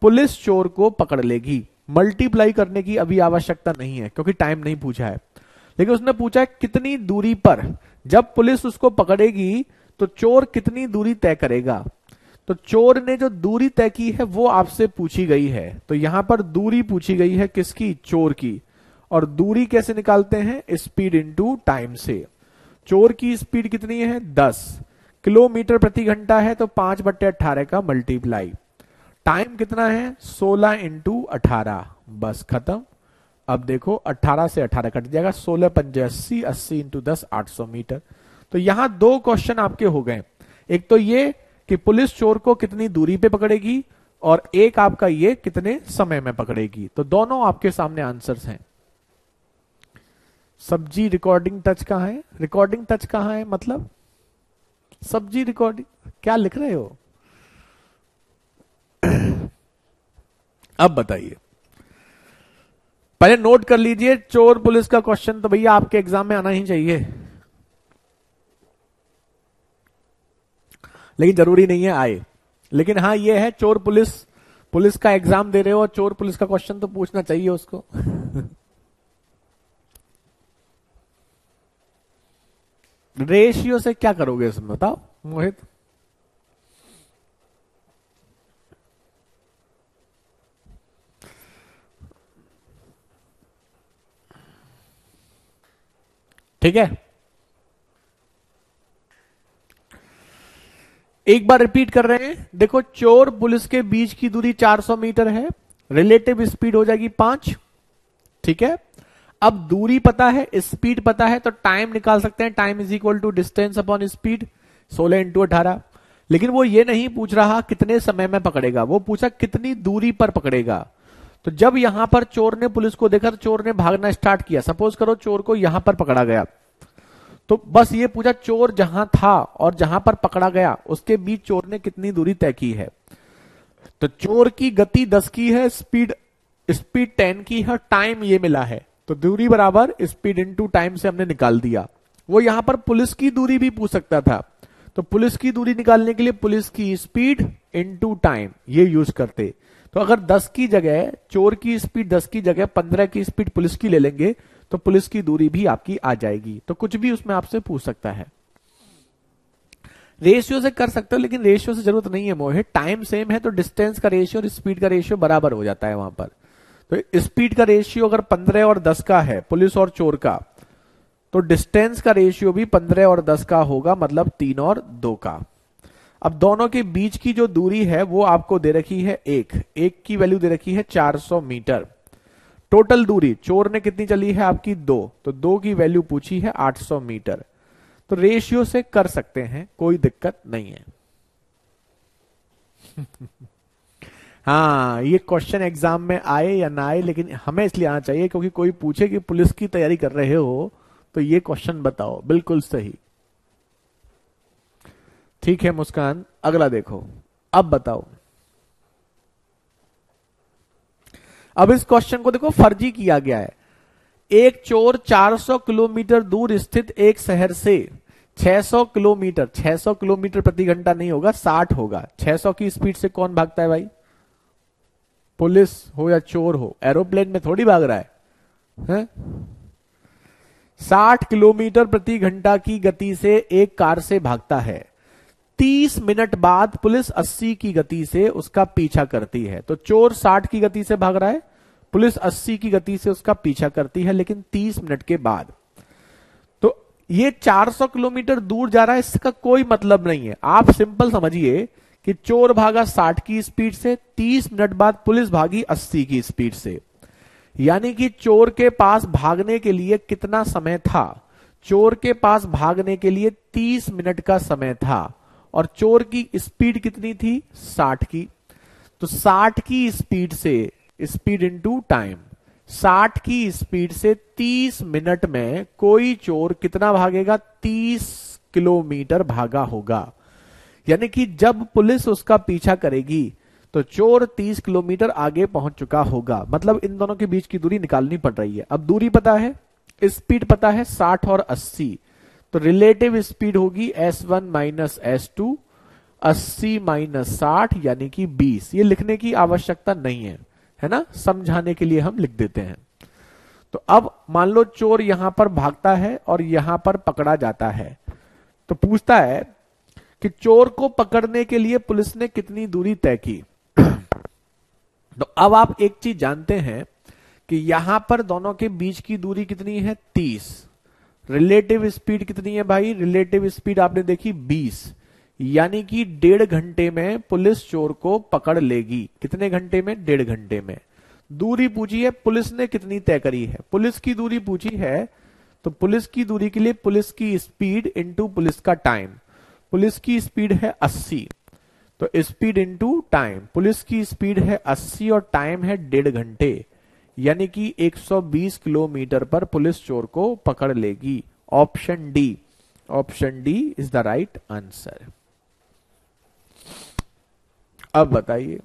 पुलिस चोर को पकड़ लेगी। मल्टीप्लाई करने की अभी आवश्यकता नहीं है क्योंकि टाइम नहीं पूछा है, लेकिन उसने पूछा है कितनी दूरी पर। जब पुलिस उसको पकड़ेगी तो चोर कितनी दूरी तय करेगा। तो चोर ने जो दूरी तय की है वो आपसे पूछी गई है। तो यहां पर दूरी पूछी गई है किसकी? चोर की। और दूरी कैसे निकालते हैं? स्पीड इंटू टाइम से। चोर की स्पीड कितनी है? 10 किलोमीटर प्रति घंटा है, तो 5/18 का मल्टीप्लाई। टाइम कितना है? 16 इंटू 18। बस खत्म। अब देखो 18 से 18 कट जाएगा, 16 पंजे 80, 80 इंटू 10 800 मीटर। तो यहां दो क्वेश्चन आपके हो गए। एक तो ये कि पुलिस चोर को कितनी दूरी पे पकड़ेगी, और एक आपका ये कितने समय में पकड़ेगी। तो दोनों आपके सामने आंसर्स हैं। सब्जी रिकॉर्डिंग टच कहां है? रिकॉर्डिंग टच कहां है मतलब? सब्जी रिकॉर्डिंग क्या लिख रहे हो? अब बताइए, पहले नोट कर लीजिए। चोर पुलिस का क्वेश्चन तो भैया आपके एग्जाम में आना ही चाहिए, लेकिन जरूरी नहीं है आए। लेकिन हाँ ये है, चोर पुलिस, पुलिस का एग्जाम दे रहे हो और चोर पुलिस का क्वेश्चन तो पूछना चाहिए उसको। रेशियो से क्या करोगे इसमें बताओ मोहित? ठीक है, एक बार रिपीट कर रहे हैं। देखो, चोर पुलिस के बीच की दूरी 400 मीटर है, रिलेटिव स्पीड हो जाएगी 5। ठीक है, अब दूरी पता है, स्पीड पता है, तो टाइम निकाल सकते हैं। Time is equal to distance upon speed, 16 into 18। लेकिन वो ये नहीं पूछ रहा कितने समय में पकड़ेगा, वो पूछा कितनी दूरी पर पकड़ेगा। तो जब यहां पर चोर ने पुलिस को देखा तो चोर ने भागना स्टार्ट किया। सपोज करो चोर को यहां पर पकड़ा गया, तो बस ये पूछा चोर जहां था और जहां पर पकड़ा गया उसके बीच चोर ने कितनी दूरी तय की है। तो चोर की गति 10 की है, स्पीड 10 की है, टाइम ये मिला है, तो दूरी बराबर स्पीड इंटू टाइम से हमने निकाल दिया। वो यहां पर पुलिस की दूरी भी पूछ सकता था, तो पुलिस की दूरी निकालने के लिए पुलिस की स्पीड इंटू टाइम ये यूज करते। तो अगर 10 की जगह चोर की स्पीड 10 की जगह 15 की स्पीड पुलिस की ले लेंगे तो पुलिस की दूरी भी आपकी आ जाएगी। तो कुछ भी उसमें आपसे पूछ सकता है। रेशियो से कर सकते हो, लेकिन रेशियो से जरूरत नहीं है मोहित। टाइम सेम है तो डिस्टेंस का रेशियो और स्पीड का रेशियो बराबर हो जाता है वहां पर। तो स्पीड का रेशियो अगर 15 और 10 का है पुलिस और चोर का, तो डिस्टेंस का रेशियो भी 15 और 10 का होगा, मतलब 3 और 2 का। अब दोनों के बीच की जो दूरी है वो आपको दे रखी है एक की वैल्यू दे रखी है 400 मीटर। टोटल दूरी चोर ने कितनी चली है आपकी 2, तो 2 की वैल्यू पूछी है 800 मीटर। तो रेशियो से कर सकते हैं, कोई दिक्कत नहीं है। हाँ, ये क्वेश्चन एग्जाम में आए या ना आए, लेकिन हमें इसलिए आना चाहिए क्योंकि कोई पूछे कि पुलिस की तैयारी कर रहे हो तो ये क्वेश्चन बताओ। बिल्कुल सही। ठीक है मुस्कान, अगला देखो। अब बताओ, अब इस क्वेश्चन को देखो फर्जी किया गया है। एक चोर 400 किलोमीटर दूर स्थित एक शहर से 600 किलोमीटर प्रति घंटा नहीं होगा, 60 होगा। 600 की स्पीड से कौन भागता है भाई? पुलिस हो या चोर हो, एरोप्लेन में थोड़ी भाग रहा है? 60 किलोमीटर प्रति घंटा की गति से एक कार से भागता है। 30 मिनट बाद पुलिस 80 की गति से उसका पीछा करती है। तो चोर 60 की गति से भाग रहा है, पुलिस 80 की गति से उसका पीछा करती है, लेकिन 30 मिनट के बाद। तो ये 400 किलोमीटर दूर जा रहा है, इसका कोई मतलब नहीं है। आप सिंपल समझिए कि चोर भागा 60 की स्पीड से, 30 मिनट बाद पुलिस भागी 80 की स्पीड से। यानी कि चोर के पास भागने के लिए कितना समय था? चोर के पास भागने के लिए 30 मिनट का समय था, और चोर की स्पीड कितनी थी? 60 की। तो 60 की स्पीड से, स्पीड इनटू टाइम, 60 की स्पीड से 30 मिनट में कोई चोर कितना भागेगा? 30 किलोमीटर भागा होगा। यानी कि जब पुलिस उसका पीछा करेगी तो चोर 30 किलोमीटर आगे पहुंच चुका होगा। मतलब इन दोनों के बीच की दूरी निकालनी पड़ रही है। अब दूरी पता है, स्पीड पता है 60 और 80, तो रिलेटिव स्पीड होगी S1 माइनस S2, 80 माइनस 60 यानी कि 20। ये लिखने की आवश्यकता नहीं है ना, समझाने के लिए हम लिख देते हैं। तो अब मान लो चोर यहां पर भागता है और यहां पर पकड़ा जाता है। तो पूछता है कि चोर को पकड़ने के लिए पुलिस ने कितनी दूरी तय की। तो अब आप एक चीज जानते हैं कि यहां पर दोनों के बीच की दूरी कितनी है? 30। रिलेटिव स्पीड कितनी है भाई? रिलेटिव स्पीड आपने देखी 20, यानी कि 1.5 घंटे में पुलिस चोर को पकड़ लेगी। कितने घंटे में? 1.5 घंटे में। दूरी पूछी है, पुलिस ने कितनी तय करी है? पुलिस की दूरी पूछी है, तो पुलिस की दूरी के लिए पुलिस की स्पीड इंटू पुलिस का टाइम। पुलिस की स्पीड है 80, तो स्पीड इंटू टाइम। पुलिस की स्पीड है 80 और टाइम है 1.5 घंटे, यानी कि 120 किलोमीटर पर पुलिस चोर को पकड़ लेगी। Option D, option D is the right answer. अब बताइए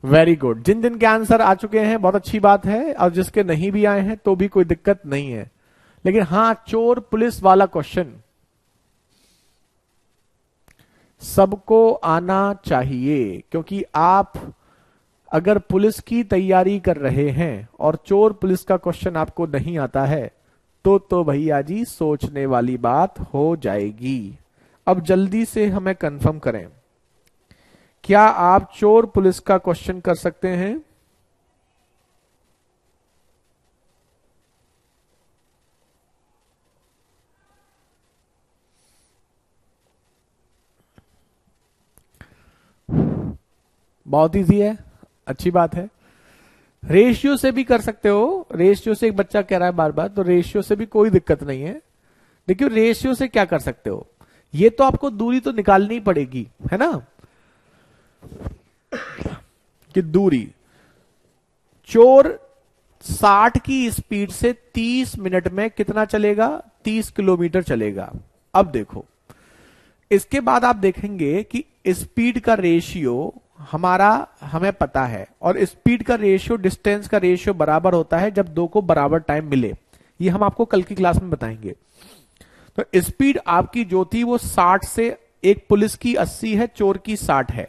वेरी गुड। जिन जिन के आंसर आ चुके हैं बहुत अच्छी बात है, और जिसके नहीं भी आए हैं तो भी कोई दिक्कत नहीं है। लेकिन हां, चोर पुलिस वाला क्वेश्चन सबको आना चाहिए, क्योंकि आप अगर पुलिस की तैयारी कर रहे हैं और चोर पुलिस का क्वेश्चन आपको नहीं आता है तो भैया जी सोचने वाली बात हो जाएगी। अब जल्दी से हमें कंफर्म करें, क्या आप चोर पुलिस का क्वेश्चन कर सकते हैं? बहुत इजी है, अच्छी बात है। रेशियो से भी कर सकते हो। रेशियो से एक बच्चा कह रहा है बार बार, तो रेशियो से भी कोई दिक्कत नहीं है। देखिए रेशियो से क्या कर सकते हो, ये तो आपको दूरी तो निकालनी पड़ेगी, है ना, कि दूरी चोर 60 की स्पीड से 30 मिनट में कितना चलेगा? 30 किलोमीटर चलेगा। अब देखो, इसके बाद आप देखेंगे कि स्पीड का रेशियो हमारा हमें पता है, और स्पीड का रेशियो डिस्टेंस का रेशियो बराबर होता है जब दो को बराबर टाइम मिले। ये हम आपको कल की क्लास में बताएंगे। तो स्पीड आपकी जो थी वो 60 से, एक पुलिस की 80 है, चोर की 60 है,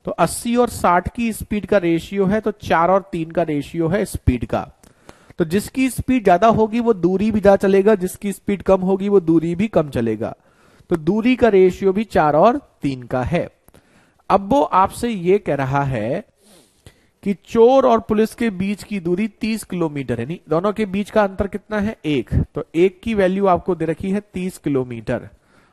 तो 80 और 60 की स्पीड का रेशियो है, तो 4 और 3 का रेशियो है स्पीड का। तो जिसकी स्पीड ज्यादा होगी वो दूरी भी ज्यादा चलेगा, जिसकी स्पीड कम होगी वो दूरी भी कम चलेगा। तो दूरी का रेशियो भी 4 और 3 का है। अब वो आपसे ये कह रहा है कि चोर और पुलिस के बीच की दूरी 30 किलोमीटर है। नहीं, दोनों के बीच का अंतर कितना है? 1। तो 1 की वैल्यू आपको दे रखी है 30 किलोमीटर।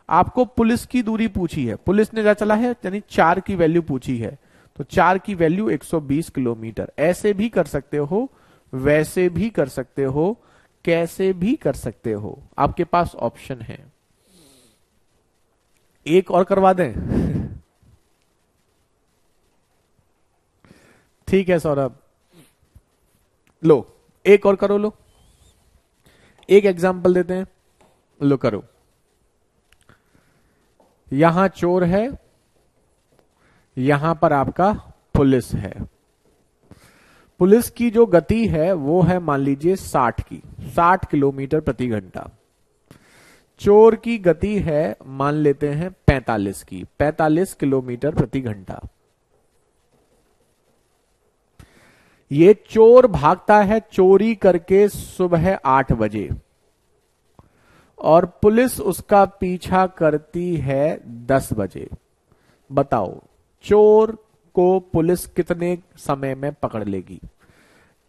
आपको पुलिस की दूरी पूछी है, पुलिस ने क्या चला है, यानी 4 की वैल्यू पूछी है, तो 4 की वैल्यू 120 किलोमीटर। ऐसे भी कर सकते हो, वैसे भी कर सकते हो, कैसे भी कर सकते हो, आपके पास ऑप्शन है। एक और करवा दें? ठीक है सौरभ, लो एक और करो, लो एक एग्जाम्पल देते हैं, लो करो। यहां चोर है, यहां पर आपका पुलिस है। पुलिस की जो गति है वो है मान लीजिए 60 की, 60 किलोमीटर प्रति घंटा। चोर की गति है मान लेते हैं 45 की, 45 किलोमीटर प्रति घंटा। ये चोर भागता है चोरी करके सुबह 8 बजे और पुलिस उसका पीछा करती है 10 बजे। बताओ चोर को पुलिस कितने समय में पकड़ लेगी?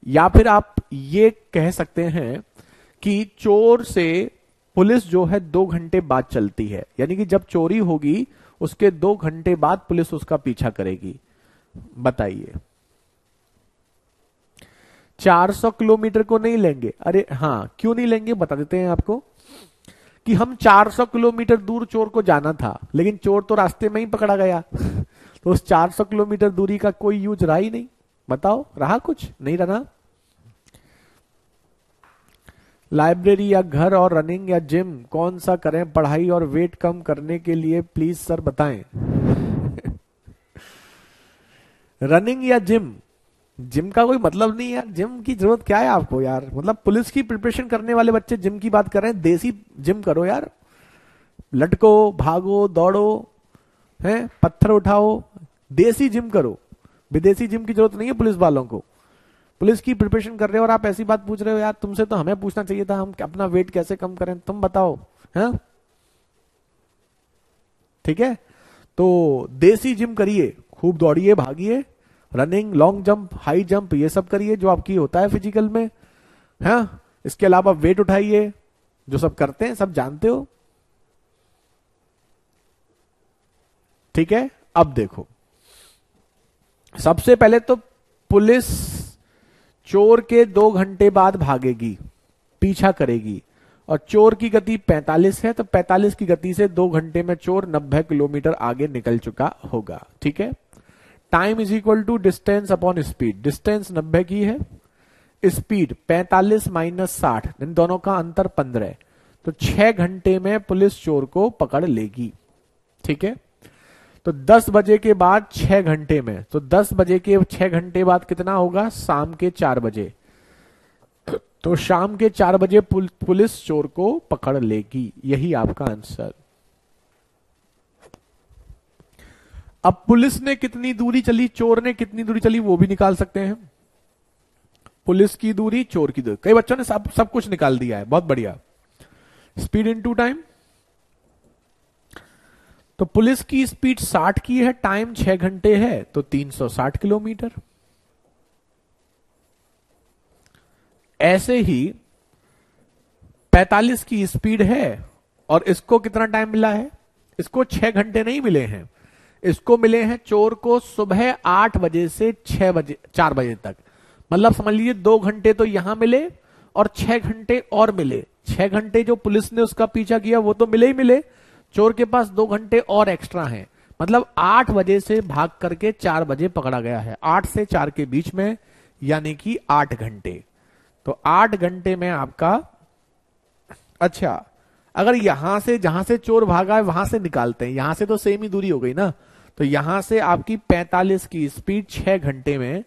या फिर आप ये कह सकते हैं कि चोर से पुलिस जो है 2 घंटे बाद चलती है, यानी कि जब चोरी होगी उसके 2 घंटे बाद पुलिस उसका पीछा करेगी। बताइए। 400 किलोमीटर को नहीं लेंगे? अरे हाँ, क्यों नहीं लेंगे बता देते हैं आपको कि हम 400 किलोमीटर दूर चोर को जाना था, लेकिन चोर तो रास्ते में ही पकड़ा गया तो उस 400 किलोमीटर दूरी का कोई यूज रहा ही नहीं। बताओ रहा? कुछ नहीं रहा। लाइब्रेरी या घर और रनिंग या जिम कौन सा करें पढ़ाई और वेट कम करने के लिए, प्लीज सर बताएं। रनिंग या जिम? जिम का कोई मतलब नहीं यार, जिम की जरूरत क्या है आपको यार? मतलब पुलिस की प्रिपरेशन करने वाले बच्चे जिम की बात कर रहे हैं, देसी जिम करो यार। लटको, भागो, दौड़ो, हैं, पत्थर उठाओ, देसी जिम करो। विदेशी जिम की जरूरत नहीं है पुलिस वालों को। पुलिस की प्रिपरेशन कर रहे हो और आप ऐसी बात पूछ रहे हो यार, तुमसे तो हमें पूछना चाहिए था हम अपना वेट कैसे कम करें, तुम बताओ। हैं? ठीक है, तो देसी जिम करिए, खूब दौड़िए, भागिए, running, long jump, high jump, ये सब करिए जो आपकी होता है फिजिकल में। है इसके अलावा वेट उठाइए, जो सब करते हैं सब जानते हो। ठीक है, अब देखो, सबसे पहले तो पुलिस चोर के 2 घंटे बाद भागेगी, पीछा करेगी, और चोर की गति 45 है, तो 45 की गति से 2 घंटे में चोर 90 किलोमीटर आगे निकल चुका होगा। ठीक है, time is equal to distance upon speed. Distance 90 की है, स्पीड 45 माइनस 60, इन दोनों का अंतर 15, तो 6 घंटे में पुलिस चोर को पकड़ लेगी। ठीक है, तो 10 बजे के बाद 6 घंटे में, तो 10 बजे के 6 घंटे बाद कितना होगा? शाम के 4 बजे। तो शाम के 4 बजे पुलिस चोर को पकड़ लेगी। यही आपका आंसर। अब पुलिस ने कितनी दूरी चली, चोर ने कितनी दूरी चली, वो भी निकाल सकते हैं। पुलिस की दूरी, चोर की दूरी, कई बच्चों ने सब कुछ निकाल दिया है, बहुत बढ़िया। स्पीड इनटू टाइम, तो पुलिस की स्पीड 60 की है, टाइम 6 घंटे है, तो 360 किलोमीटर। ऐसे ही 45 की स्पीड है और इसको कितना टाइम मिला है? इसको 6 घंटे नहीं मिले हैं, इसको मिले हैं चोर को सुबह 8 बजे से 6 बजे 4 बजे तक। मतलब समझ लीजिए 2 घंटे तो यहां मिले और 6 घंटे और मिले। 6 घंटे जो पुलिस ने उसका पीछा किया वो तो मिले ही मिले, चोर के पास 2 घंटे और एक्स्ट्रा हैं। मतलब 8 बजे से भाग करके 4 बजे पकड़ा गया है, 8 से 4 के बीच में, यानी कि 8 घंटे। तो 8 घंटे में आपका, अच्छा अगर यहां से जहां से चोर भागा है वहां से निकालते हैं, यहां से तो सेम ही दूरी हो गई ना, तो यहां से आपकी 45 की स्पीड 6 घंटे में,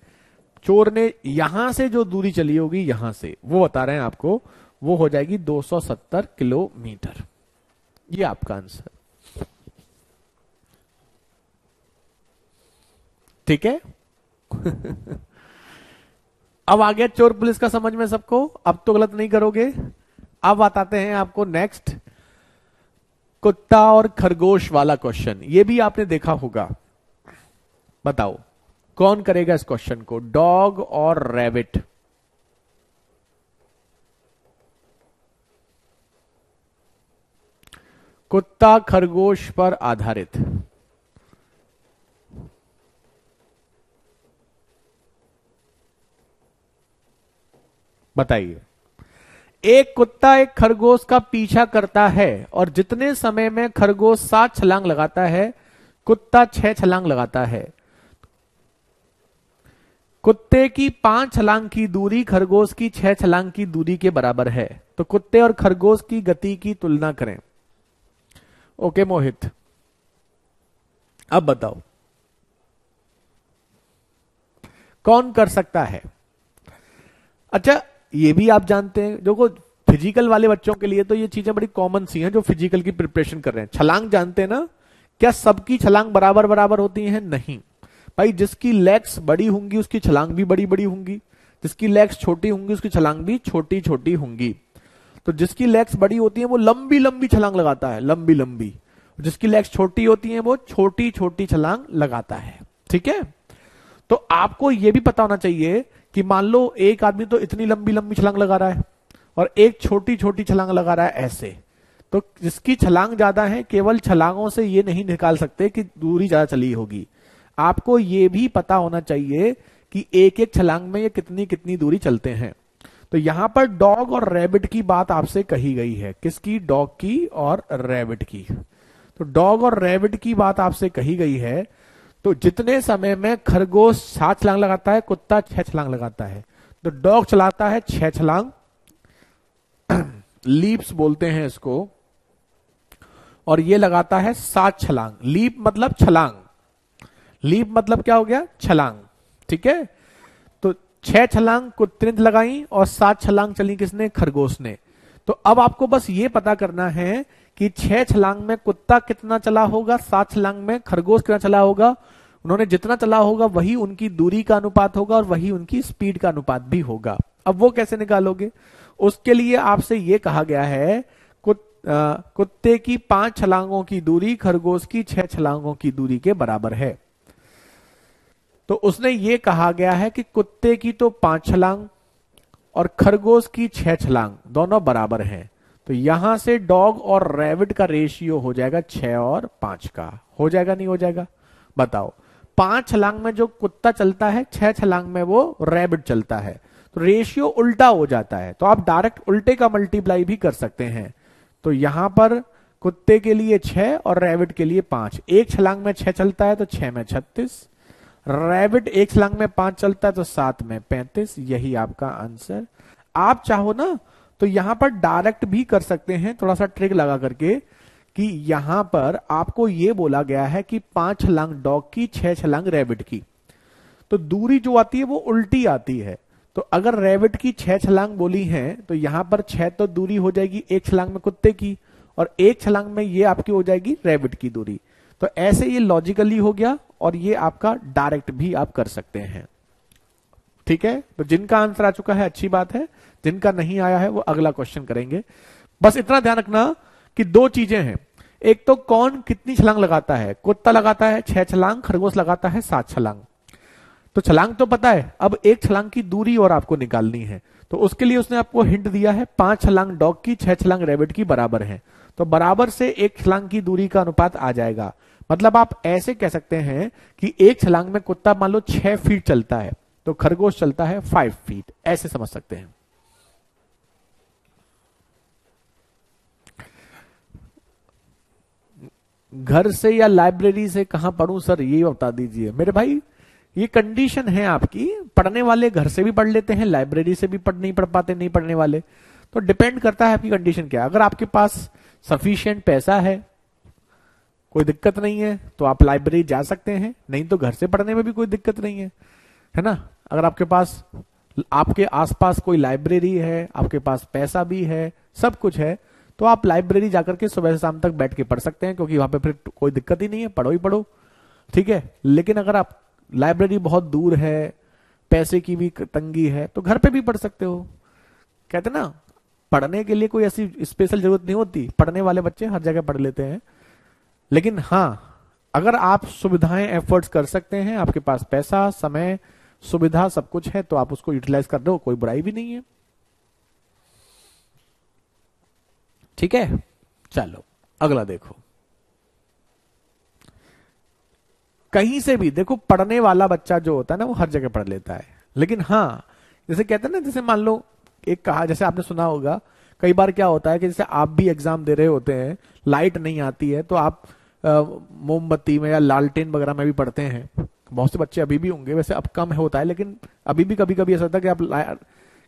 चोर ने यहां से जो दूरी चली होगी यहां से, वो बता रहे हैं आपको, वो हो जाएगी 270 किलोमीटर। ये आपका आंसर। ठीक है। अब आ गया चोर पुलिस का समझ में सबको, अब तो गलत नहीं करोगे। अब बताते हैं आपको नेक्स्ट, कुत्ता और खरगोश वाला क्वेश्चन। ये भी आपने देखा होगा, बताओ कौन करेगा इस क्वेश्चन को? डॉग और रैबिट। कुत्ता खरगोश पर आधारित। बताइए। एक कुत्ता एक खरगोश का पीछा करता है और जितने समय में खरगोश 7 छलांग लगाता है, कुत्ता 6 छलांग लगाता है। कुत्ते की 5 छलांग की दूरी खरगोश की 6 छलांग की दूरी के बराबर है, तो कुत्ते और खरगोश की गति की तुलना करें। ओके मोहित, अब बताओ। कौन कर सकता है? अच्छा, ये भी आप जानते हैं, जो फिजिकल वाले बच्चों के लिए तो ये चीजें बड़ी कॉमन सी हैं, जो फिजिकल की प्रिपरेशन कर रहे हैं। छलांग जानते हैं ना? क्या सबकी छलांग बराबर बराबर होती है? नहीं भाई, जिसकी लेग्स बड़ी होंगी उसकी छलांग भी बड़ी बड़ी होंगी, जिसकी लेग्स छोटी होंगी उसकी छलांग भी छोटी छोटी होंगी। तो जिसकी लेग्स बड़ी होती है वो लंबी लंबी छलांग लगाता है, लंबी लंबी। जिसकी लेग्स छोटी होती है वो छोटी छोटी छलांग लगाता है। ठीक है, तो आपको यह भी पता होना चाहिए कि मान लो एक आदमी तो इतनी लंबी लंबी छलांग लगा रहा है और एक छोटी छोटी छलांग लगा रहा है ऐसे, तो जिसकी छलांग ज्यादा है, केवल छलांगों से ये नहीं निकाल सकते कि दूरी ज्यादा चली होगी। आपको ये भी पता होना चाहिए कि एक एक छलांग में ये कितनी कितनी दूरी चलते हैं। तो यहां पर डॉग और रैबिट की बात आपसे कही गई है। किसकी? डॉग की और रैबिट की। तो डॉग और रैबिट की बात आपसे कही गई है। तो जितने समय में खरगोश 7 छलांग लगाता है, कुत्ता 6 छलांग लगाता है। तो डॉग चलाता है 6 छलांग, लीप्स बोलते हैं इसको, और ये लगाता है 7 छलांग। लीप मतलब छलांग, लीप मतलब क्या हो गया? छलांग। ठीक है, तो 6 छलांग कुत्ते ने लगाई और 7 छलांग चली किसने? खरगोश ने। तो अब आपको बस ये पता करना है कि 6 छलांग में कुत्ता कितना चला होगा, 7 छलांग में खरगोश कितना चला होगा। उन्होंने जितना चला होगा वही उनकी दूरी का अनुपात होगा और वही उनकी स्पीड का अनुपात भी होगा। अब वो कैसे निकालोगे? उसके लिए आपसे ये कहा गया है कुत्ते की 5 छलांगों की दूरी खरगोश की 6 छलांगों की दूरी के बराबर है। तो उसने ये कहा गया है कि कुत्ते की तो 5 छलांग और खरगोश की 6 छलांग दोनों बराबर हैं। तो यहां से डॉग और रैबिट का रेशियो हो जाएगा 6 और 5 का। हो जाएगा नहीं हो जाएगा? बताओ। 5 छलांग में जो कुत्ता चलता है, 6 छलांग में वो रैबिट चलता है, तो रेशियो उल्टा हो जाता है। तो आप डायरेक्ट उल्टे का मल्टीप्लाई भी कर सकते हैं। तो यहां पर कुत्ते के लिए 6 और रैबिट के लिए 5। एक छलांग में 6 चलता है तो 6 में 36, रैबिट एक छलांग में 5 चलता है तो 7 में 35। यही आपका आंसर। आप चाहो ना तो यहां पर डायरेक्ट भी कर सकते हैं, थोड़ा सा ट्रिक लगा करके, कि यहां पर आपको यह बोला गया है कि 5 छलांग डॉग की, 6 छलांग रैबिट की, तो दूरी जो आती है वो उल्टी आती है। तो अगर रैबिट की 6 छलांग बोली है तो यहां पर 6 तो दूरी हो जाएगी एक छलांग में कुत्ते की, और एक छलांग में ये आपकी हो जाएगी रैबिट की दूरी। तो ऐसे ये लॉजिकली हो गया और ये आपका डायरेक्ट भी आप कर सकते हैं। ठीक है, तो जिनका आंसर आ चुका है अच्छी बात है, जिनका नहीं आया है वो अगला क्वेश्चन करेंगे। बस इतना ध्यान रखना कि 2 चीजें हैं। एक तो कौन कितनी छलांग लगाता है। कुत्ता लगाता है 6 छलांग, खरगोश लगाता है 7 छलांग। तो छलांग तो पता है, अब एक छलांग की दूरी और आपको निकालनी है। तो उसके लिए उसने आपको हिंट दिया है, 5 छलांग डॉग की, 6 छलांग रैबिट की बराबर है। तो बराबर से एक छलांग की दूरी का अनुपात आ जाएगा। मतलब आप ऐसे कह सकते हैं कि एक छलांग में कुत्ता मान लो 6 फीट चलता है तो खरगोश चलता है 5 फीट, ऐसे समझ सकते हैं। घर से या लाइब्रेरी से कहां पढ़ूं सर, ये बता दीजिए मेरे भाई। ये कंडीशन है आपकी, पढ़ने वाले घर से भी पढ़ लेते हैं, लाइब्रेरी से भी नहीं पढ़ पाते नहीं पढ़ने वाले। तो डिपेंड करता है आपकी कंडीशन क्या है। अगर आपके पास सफिशिएंट पैसा है, कोई दिक्कत नहीं है, तो आप लाइब्रेरी जा सकते हैं, नहीं तो घर से पढ़ने में भी कोई दिक्कत नहीं है ना। अगर आपके पास, आपके आसपास कोई लाइब्रेरी है, आपके पास पैसा भी है, सब कुछ है, तो आप लाइब्रेरी जाकर के सुबह से शाम तक बैठ के पढ़ सकते हैं, क्योंकि वहां पे फिर कोई दिक्कत ही नहीं है, पढ़ो ही पढ़ो। ठीक है, लेकिन अगर आप लाइब्रेरी बहुत दूर है, पैसे की भी तंगी है, तो घर पे भी पढ़ सकते हो। कहते ना, पढ़ने के लिए कोई ऐसी स्पेशल जरूरत नहीं होती, पढ़ने वाले बच्चे हर जगह पढ़ लेते हैं। लेकिन हाँ, अगर आप सुविधाएं एफर्ट्स कर सकते हैं, आपके पास पैसा, समय, सुविधा सब कुछ है, तो आप उसको यूटिलाइज कर दो, कोई बुराई भी नहीं है। ठीक है, चलो अगला देखो। कहीं से भी देखो, पढ़ने वाला बच्चा जो होता है ना वो हर जगह पढ़ लेता है। लेकिन हाँ, जैसे कहते हैं ना, जैसे मान लो एक कहा, जैसे आपने सुना होगा कई बार क्या होता है कि जैसे आप भी एग्जाम दे रहे होते हैं, लाइट नहीं आती है, तो आप मोमबत्ती में या लालटेन वगैरह में भी पढ़ते हैं। बहुत से बच्चे अभी भी होंगे, वैसे अब कम होता है, लेकिन अभी भी कभी कभी ऐसा होता है कि आप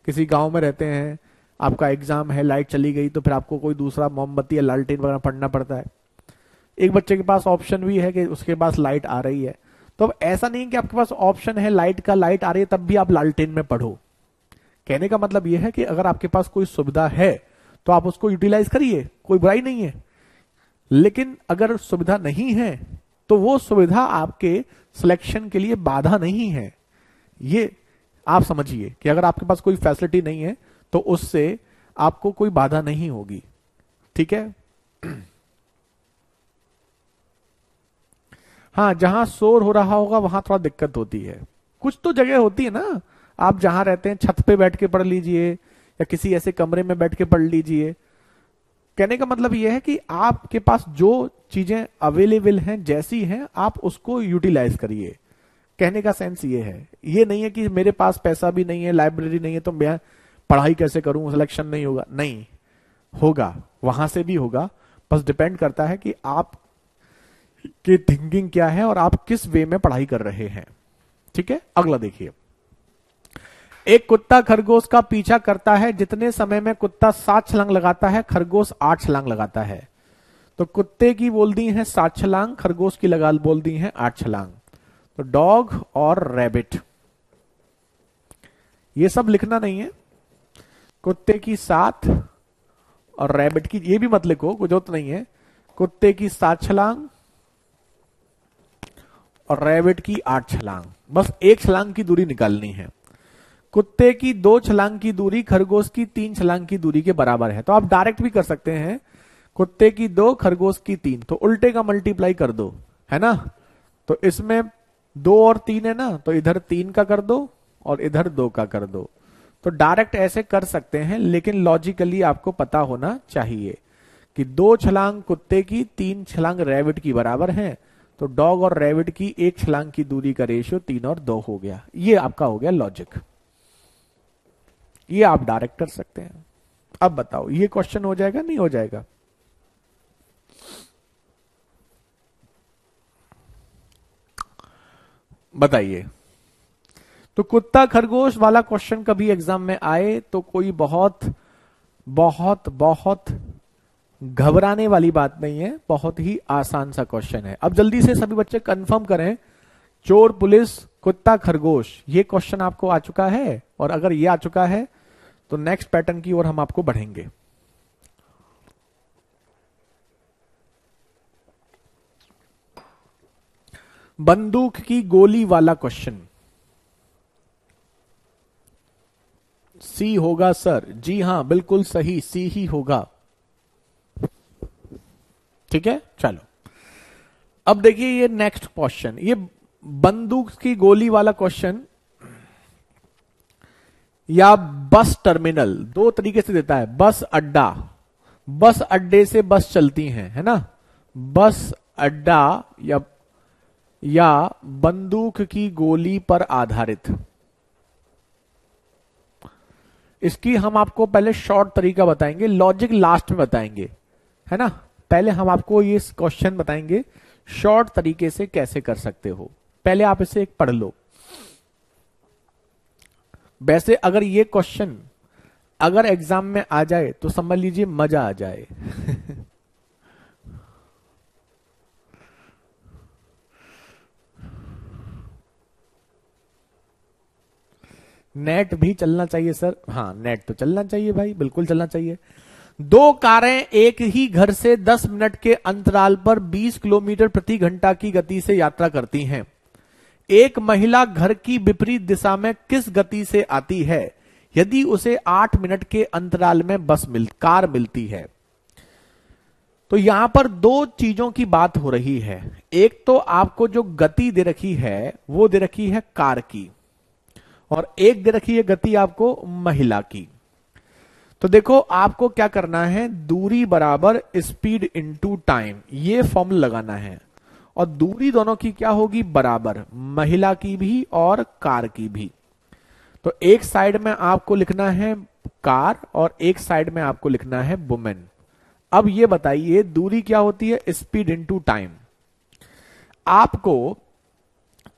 किसी गांव में रहते हैं, आपका एग्जाम है, लाइट चली गई, तो फिर आपको कोई दूसरा मोमबत्ती या लालटेन वगैरह पढ़ना पड़ता है। एक बच्चे के पास ऑप्शन भी है कि उसके पास लाइट आ रही है, तो अब ऐसा नहीं कि आपके पास ऑप्शन है लाइट का, लाइट आ रही है तब भी आप लालटेन में पढ़ो। कहने का मतलब यह है कि अगर आपके पास कोई सुविधा है तो आप उसको यूटिलाइज करिए, कोई बुराई नहीं है। लेकिन अगर सुविधा नहीं है तो वो सुविधा आपके सिलेक्शन के लिए बाधा नहीं है। ये आप समझिए कि अगर आपके पास कोई फैसिलिटी नहीं है तो उससे आपको कोई बाधा नहीं होगी। ठीक है। हाँ, जहां शोर हो रहा होगा वहां थोड़ा दिक्कत होती है। कुछ तो जगह होती है ना, आप जहां रहते हैं छत पे बैठ के पढ़ लीजिए या किसी ऐसे कमरे में बैठ के पढ़ लीजिए। कहने का मतलब यह है कि आपके पास जो चीजें अवेलेबल हैं जैसी हैं आप उसको यूटिलाइज करिए। कहने का सेंस ये है, ये नहीं है कि मेरे पास पैसा भी नहीं है, लाइब्रेरी नहीं है तो मैं पढ़ाई कैसे करूं, सिलेक्शन नहीं होगा। नहीं होगा, वहां से भी होगा। बस डिपेंड करता है कि आप की थिंकिंग क्या है और आप किस वे में पढ़ाई कर रहे हैं। ठीक है। अगला देखिए, एक कुत्ता खरगोश का पीछा करता है। जितने समय में कुत्ता 7 छलांग लगाता है खरगोश 8 छलांग लगाता है। तो कुत्ते की बोल दी है 7 छलांग, खरगोश की बोल दी है 8 छलांग। तो डॉग और रैबिट, ये सब लिखना नहीं है। कुत्ते की 7 और रैबिट की ये भी मत लिखो, कोई जरूरत नहीं है। कुत्ते की 7 छलांग और रैबिट की 8 छलांग, बस 1 छलांग की दूरी निकालनी है। कुत्ते की 2 छलांग की दूरी खरगोश की 3 छलांग की दूरी के बराबर है। तो आप डायरेक्ट भी कर सकते हैं, कुत्ते की 2 खरगोश की 3, तो उल्टे का मल्टीप्लाई कर दो, है ना। तो इसमें 2 और 3 है ना, तो इधर 3 का कर दो और इधर 2 का कर दो। तो डायरेक्ट ऐसे कर सकते हैं, लेकिन लॉजिकली आपको पता होना चाहिए कि 2 छलांग कुत्ते की 3 छलांग रैबिट की बराबर है। तो डॉग और रैबिट की 1 छलांग की दूरी का रेशियो 3 और 2 हो गया। ये आपका हो गया लॉजिक, ये आप डायरेक्ट कर सकते हैं। अब बताओ ये क्वेश्चन हो जाएगा नहीं हो जाएगा? बताइए। तो कुत्ता खरगोश वाला क्वेश्चन कभी एग्जाम में आए तो कोई बहुत बहुत बहुत घबराने वाली बात नहीं है, बहुत ही आसान सा क्वेश्चन है। अब जल्दी से सभी बच्चे कंफर्म करें, चोर पुलिस कुत्ता खरगोश, ये क्वेश्चन आपको आ चुका है? और अगर ये आ चुका है तो नेक्स्ट पैटर्न की ओर हम आपको बढ़ेंगे। बंदूक की गोली वाला क्वेश्चन, सी होगा सर? जी हां, बिल्कुल सही, सी ही होगा। ठीक है, चलो अब देखिए ये नेक्स्ट क्वेश्चन, ये बंदूक की गोली वाला क्वेश्चन या बस टर्मिनल, दो तरीके से देता है। बस अड्डा, बस अड्डे से बस चलती हैं, है ना। बस अड्डा या बंदूक की गोली पर आधारित। इसकी हम आपको पहले शॉर्ट तरीका बताएंगे, लॉजिक लास्ट में बताएंगे, है ना। पहले हम आपको ये क्वेश्चन बताएंगे शॉर्ट तरीके से कैसे कर सकते हो। पहले आप इसे एक पढ़ लो। वैसे अगर ये क्वेश्चन अगर एग्जाम में आ जाए तो समझ लीजिए मजा आ जाए। नेट भी चलना चाहिए सर। हाँ, नेट तो चलना चाहिए भाई, बिल्कुल चलना चाहिए। 2 कारें एक ही घर से 10 मिनट के अंतराल पर 20 किलोमीटर प्रति घंटा की गति से यात्रा करती हैं। एक महिला घर की विपरीत दिशा में किस गति से आती है यदि उसे 8 मिनट के अंतराल में कार मिलती है? तो यहां पर 2 चीजों की बात हो रही है। एक तो आपको जो गति दे रखी है वो दे रखी है कार की, और एक दे रखी है गति आपको महिला की। तो देखो आपको क्या करना है, दूरी बराबर स्पीड इनटू टाइम, ये फॉर्मूला लगाना है। और दूरी दोनों की क्या होगी? बराबर, महिला की भी और कार की भी। तो एक साइड में आपको लिखना है कार और एक साइड में आपको लिखना है वुमेन। अब ये बताइए दूरी क्या होती है? Speed into time. आपको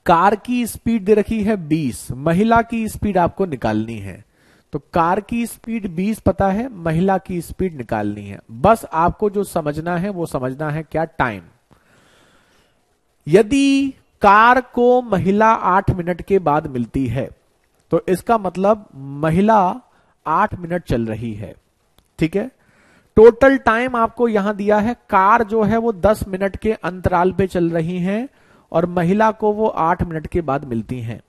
कार की स्पीड दे रखी है 20, महिला की स्पीड आपको निकालनी है। तो कार की स्पीड 20 पता है, महिला की स्पीड निकालनी है। बस आपको जो समझना है वो समझना है क्या? टाइम। यदि कार को महिला 8 मिनट के बाद मिलती है, तो इसका मतलब महिला 8 मिनट चल रही है। ठीक है, टोटल टाइम आपको यहां दिया है, कार जो है वो 10 मिनट के अंतराल पे चल रही है और महिला को वो 8 मिनट के बाद मिलती हैं।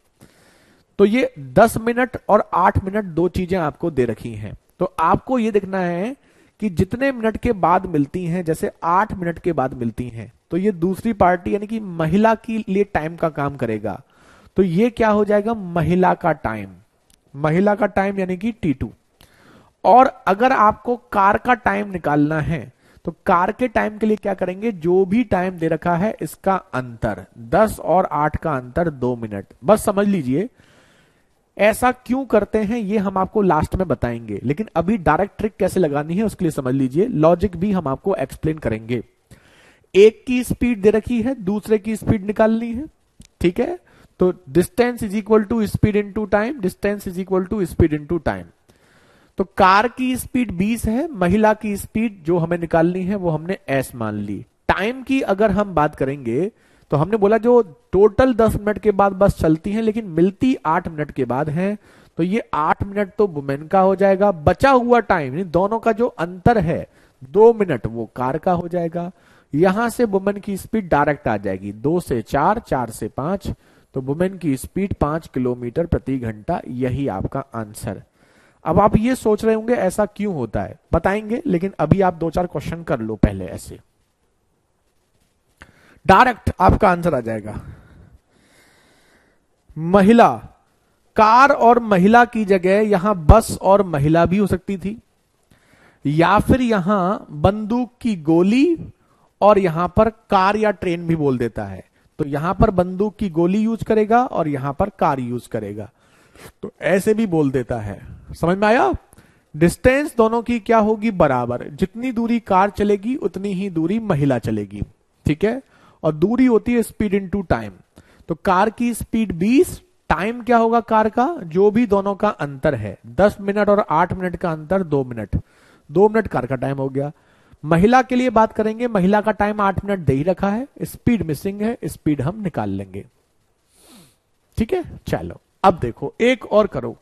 तो ये 10 मिनट और 8 मिनट दो चीजें आपको दे रखी हैं। तो आपको ये देखना है कि जितने मिनट के बाद मिलती हैं, जैसे 8 मिनट के बाद मिलती हैं, तो ये दूसरी पार्टी यानी कि महिला के लिए टाइम का काम करेगा। तो ये क्या हो जाएगा, महिला का टाइम, महिला का टाइम यानी कि T2। और अगर आपको कार का टाइम निकालना है तो कार के टाइम के लिए क्या करेंगे, जो भी टाइम दे रखा है इसका अंतर 10 और 8 का अंतर 2 मिनट, बस समझ लीजिए। ऐसा क्यों करते हैं ये हम आपको लास्ट में बताएंगे, लेकिन अभी डायरेक्ट ट्रिक कैसे लगानी है उसके लिए समझ लीजिए, लॉजिक भी हम आपको एक्सप्लेन करेंगे। एक की स्पीड दे रखी है, दूसरे की स्पीड निकालनी है। ठीक है, तो distance is equal to speed into time, distance is equal to speed into time. तो कार की स्पीड 20 है, महिला की स्पीड जो हमें निकालनी है वो हमने s मान ली। टाइम की अगर हम बात करेंगे तो हमने बोला जो टोटल 10 मिनट के बाद बस चलती हैं लेकिन मिलती 8 मिनट के बाद है, तो ये 8 मिनट तो वुमेन का हो जाएगा, बचा हुआ टाइम दोनों का जो अंतर है 2 मिनट वो कार का हो जाएगा। यहां से वुमेन की स्पीड डायरेक्ट आ जाएगी, 2 से 4, 4 से 5, तो वुमेन की स्पीड 5 किलोमीटर प्रति घंटा, यही आपका आंसर। अब आप ये सोच रहे होंगे ऐसा क्यों होता है, बताएंगे, लेकिन अभी आप 2-4 क्वेश्चन कर लो पहले, ऐसे डायरेक्ट आपका आंसर आ जाएगा। महिला, कार और महिला की जगह यहां बस और महिला भी हो सकती थी, या फिर यहां बंदूक की गोली और यहां पर कार या ट्रेन भी बोल देता है, तो यहां पर बंदूक की गोली यूज करेगा और यहां पर कार यूज करेगा, तो ऐसे भी बोल देता है। समझ में आया? डिस्टेंस दोनों की क्या होगी, बराबर, जितनी दूरी कार चलेगी उतनी ही दूरी महिला चलेगी। ठीक है, और दूरी होती है स्पीड इनटू टाइम, तो कार की स्पीड 20, टाइम क्या होगा कार का, जो भी दोनों का अंतर है, 10 मिनट और 8 मिनट का अंतर 2 मिनट, 2 मिनट कार का टाइम हो गया। महिला के लिए बात करेंगे, महिला का टाइम 8 मिनट दे ही रखा है, स्पीड मिसिंग है, स्पीड हम निकाल लेंगे। ठीक है, चलो अब देखो एक और करो।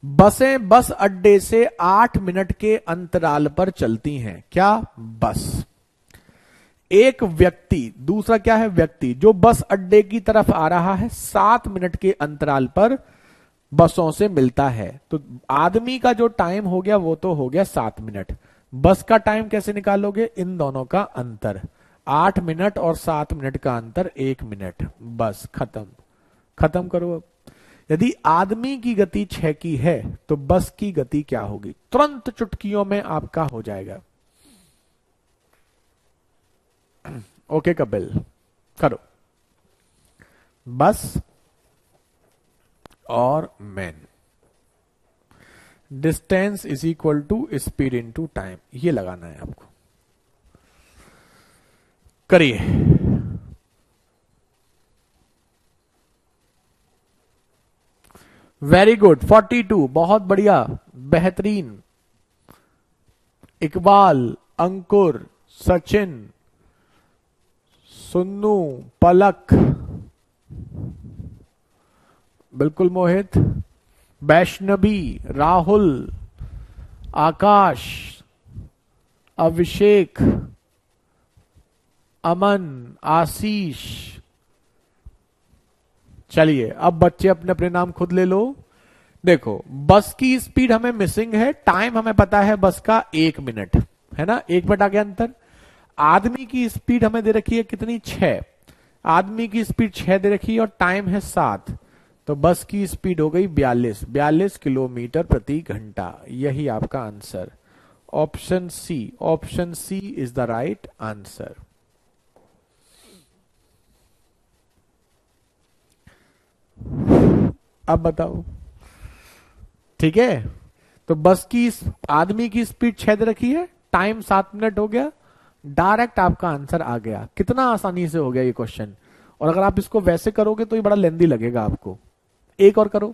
बसें बस अड्डे से 8 मिनट के अंतराल पर चलती हैं, क्या, बस। एक व्यक्ति, दूसरा क्या है, व्यक्ति, जो बस अड्डे की तरफ आ रहा है 7 मिनट के अंतराल पर बसों से मिलता है, तो आदमी का जो टाइम हो गया वो तो हो गया 7 मिनट, बस का टाइम कैसे निकालोगे, इन दोनों का अंतर, 8 मिनट और 7 मिनट का अंतर 1 मिनट, बस खत्म। खत्म करो। अब यदि आदमी की गति 6 की है तो बस की गति क्या होगी, तुरंत चुटकियों में आपका हो जाएगा। ओके कपिल, करो। बस और man, distance is equal to speed into time, ये लगाना है आपको। करिए। वेरी गुड, 42, बहुत बढ़िया, बेहतरीन। इकबाल, अंकुर, सचिन, सुन्नू, पलक, बिल्कुल मोहित, वैष्णवी, राहुल, आकाश, अभिषेक, अमन, आशीष। चलिए अब बच्चे अपने अपने नाम खुद ले लो। देखो बस की स्पीड हमें मिसिंग है, टाइम हमें पता है बस का 1 मिनट है ना, 1 मिनट आ गया अंतर। आदमी की स्पीड हमें दे रखी है कितनी, 6, आदमी की स्पीड 6 दे रखी है और टाइम है 7, तो बस की स्पीड हो गई 42 किलोमीटर प्रति घंटा, यही आपका answer. Option C, option C is the right answer. अब बताओ, ठीक है, तो बस की, आदमी की स्पीड 6 दे रखी है, टाइम 7 मिनट हो गया, डायरेक्ट आपका आंसर आ गया। कितना आसानी से हो गया ये क्वेश्चन, और अगर आप इसको वैसे करोगे तो ये बड़ा लेंदी लगेगा आपको। एक और करो,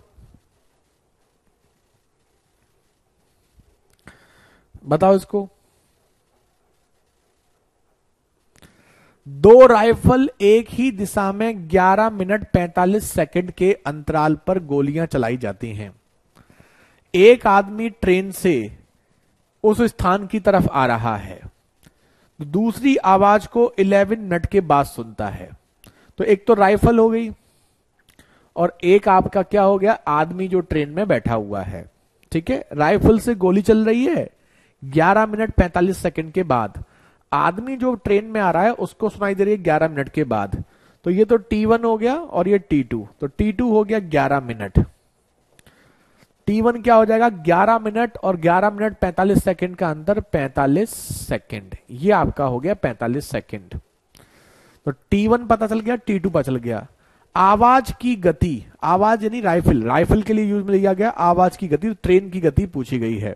बताओ इसको। दो राइफल एक ही दिशा में 11 मिनट 45 सेकंड के अंतराल पर गोलियां चलाई जाती हैं। एक आदमी ट्रेन से उस स्थान की तरफ आ रहा है, दूसरी आवाज को 11 मिनट के बाद सुनता है। तो एक तो राइफल हो गई और एक आपका क्या हो गया, आदमी जो ट्रेन में बैठा हुआ है। ठीक है, राइफल से गोली चल रही है 11 मिनट 45 सेकंड के बाद, आदमी जो ट्रेन में आ रहा है उसको सुनाई दे रही है 11 मिनट के बाद। तो ये तो T1 हो गया और ये T2, तो T2 हो गया 11 मिनट, T1 क्या हो जाएगा 11 मिनट और 11 मिनट 45 सेकंड का अंतर 45 सेकंड, ये आपका हो गया 45 सेकंड। तो T1 पता चल गया, T2 पता चल गया। आवाज की गति, आवाज यानी राइफल के लिए यूज में लिया गया आवाज की गति, ट्रेन की गति पूछी गई है।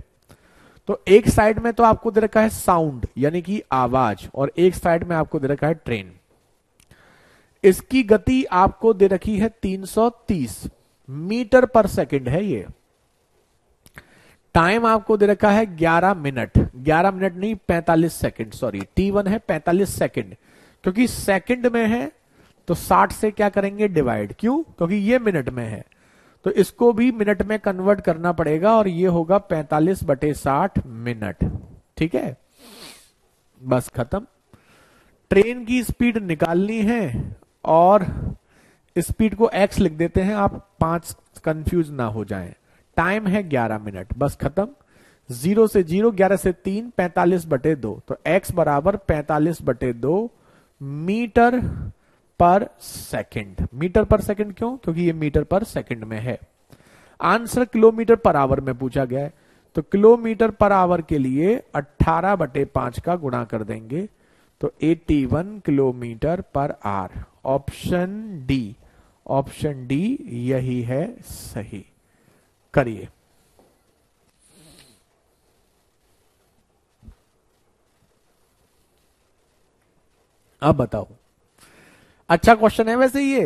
तो एक साइड में तो आपको दे रखा है साउंड यानी कि आवाज, और एक साइड में आपको दे रखा है ट्रेन। इसकी गति आपको दे रखी है 330 मीटर पर सेकंड है ये। टाइम आपको दे रखा है 11 मिनट, 11 मिनट नहीं 45 सेकंड, सॉरी T1 है 45 सेकंड, क्योंकि सेकंड में है तो 60 से क्या करेंगे डिवाइड, क्यों, क्योंकि ये मिनट में है तो इसको भी मिनट में कन्वर्ट करना पड़ेगा और ये होगा 45/60 मिनट। ठीक है, बस खत्म। ट्रेन की स्पीड निकालनी है और स्पीड को x लिख देते हैं आप, 5 कंफ्यूज ना हो जाएं। टाइम है 11 मिनट, बस खत्म। 0 से 0, 11 से 3, 45/2, तो x बराबर 45/2 मीटर पर सेकंड। मीटर पर सेकंड क्यों, क्योंकि ये मीटर पर सेकंड में है। आंसर किलोमीटर पर आवर में पूछा गया है, तो किलोमीटर पर आवर के लिए 18/5 का गुणा कर देंगे, तो 81 kilometre per hour. Option D यही है सही। करिए। अब बताओ, अच्छा क्वेश्चन है वैसे ये,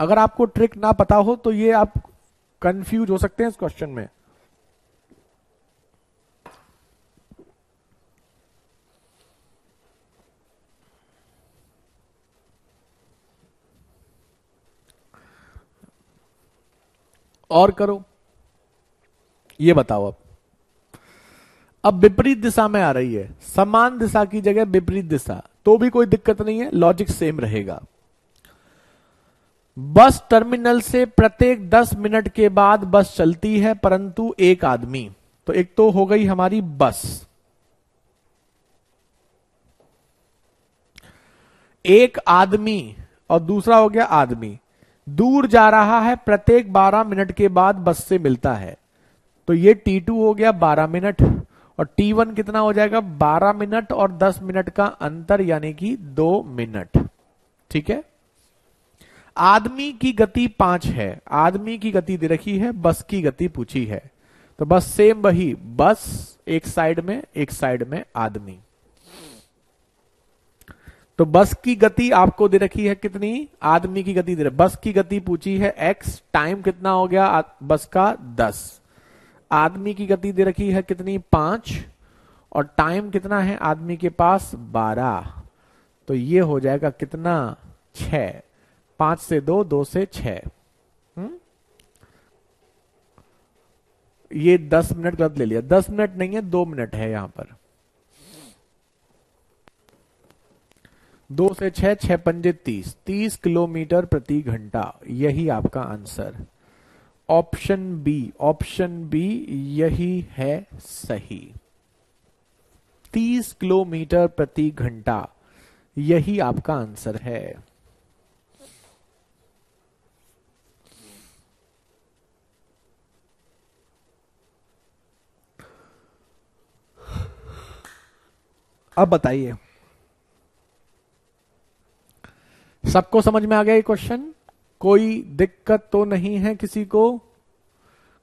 अगर आपको ट्रिक ना पता हो तो ये आप कंफ्यूज हो सकते हैं इस क्वेश्चन में। और करो, ये बताओ। अब विपरीत दिशा में आ रही है, समान दिशा की जगह विपरीत दिशा, तो भी कोई दिक्कत नहीं है, लॉजिक सेम रहेगा। बस टर्मिनल से प्रत्येक 10 मिनट के बाद बस चलती है, परंतु एक आदमी, तो एक तो हो गई हमारी बस, एक आदमी और दूसरा हो गया आदमी, दूर जा रहा है, प्रत्येक 12 मिनट के बाद बस से मिलता है, तो ये T2 हो गया 12 मिनट, और T1 कितना हो जाएगा 12 मिनट और 10 मिनट का अंतर यानी कि 2 मिनट। ठीक है, आदमी की गति 5 है, आदमी की गति दे रखी है, बस की गति पूछी है, तो बस सेम वही, बस एक साइड में आदमी। तो बस की गति आपको दे रखी है कितनी, आदमी की गति दे रखी, बस की गति पूछी है x, टाइम कितना हो गया बस का 10, आदमी की गति दे रखी है कितनी 5, और टाइम कितना है आदमी के पास 12, तो ये हो जाएगा कितना 6, 5 से 2, 2 से 6, ये 10 मिनट गलत ले लिया, 10 मिनट नहीं है 2 मिनट है यहां पर, 2 से 6, 6 पंजे 30, 30 किलोमीटर प्रति घंटा, यही आपका आंसर। ऑप्शन बी यही है सही, 30 किलोमीटर प्रति घंटा, यही आपका आंसर है। अब बताइए, सबको समझ में आ गया ये क्वेश्चन, कोई दिक्कत तो नहीं है किसी को,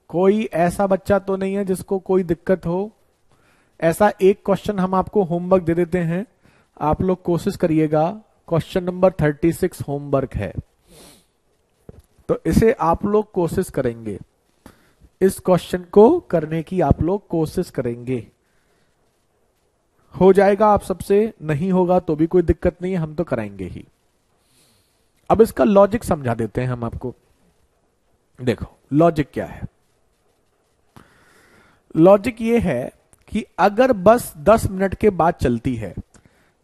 कोई ऐसा बच्चा तो नहीं है जिसको कोई दिक्कत हो। ऐसा एक क्वेश्चन हम आपको होमवर्क दे देते हैं, आप लोग कोशिश करिएगा, क्वेश्चन नंबर 36 होमवर्क है, तो इसे आप लोग कोशिश करेंगे, इस क्वेश्चन को करने की आप लोग कोशिश करेंगे। हो जाएगा आप सबसे, नहीं होगा तो भी कोई दिक्कत नहीं है, हम तो कराएंगे ही। अब इसका लॉजिक समझा देते हैं हम आपको। देखो लॉजिक क्या है। लॉजिक ये है कि अगर बस 10 मिनट के बाद चलती है,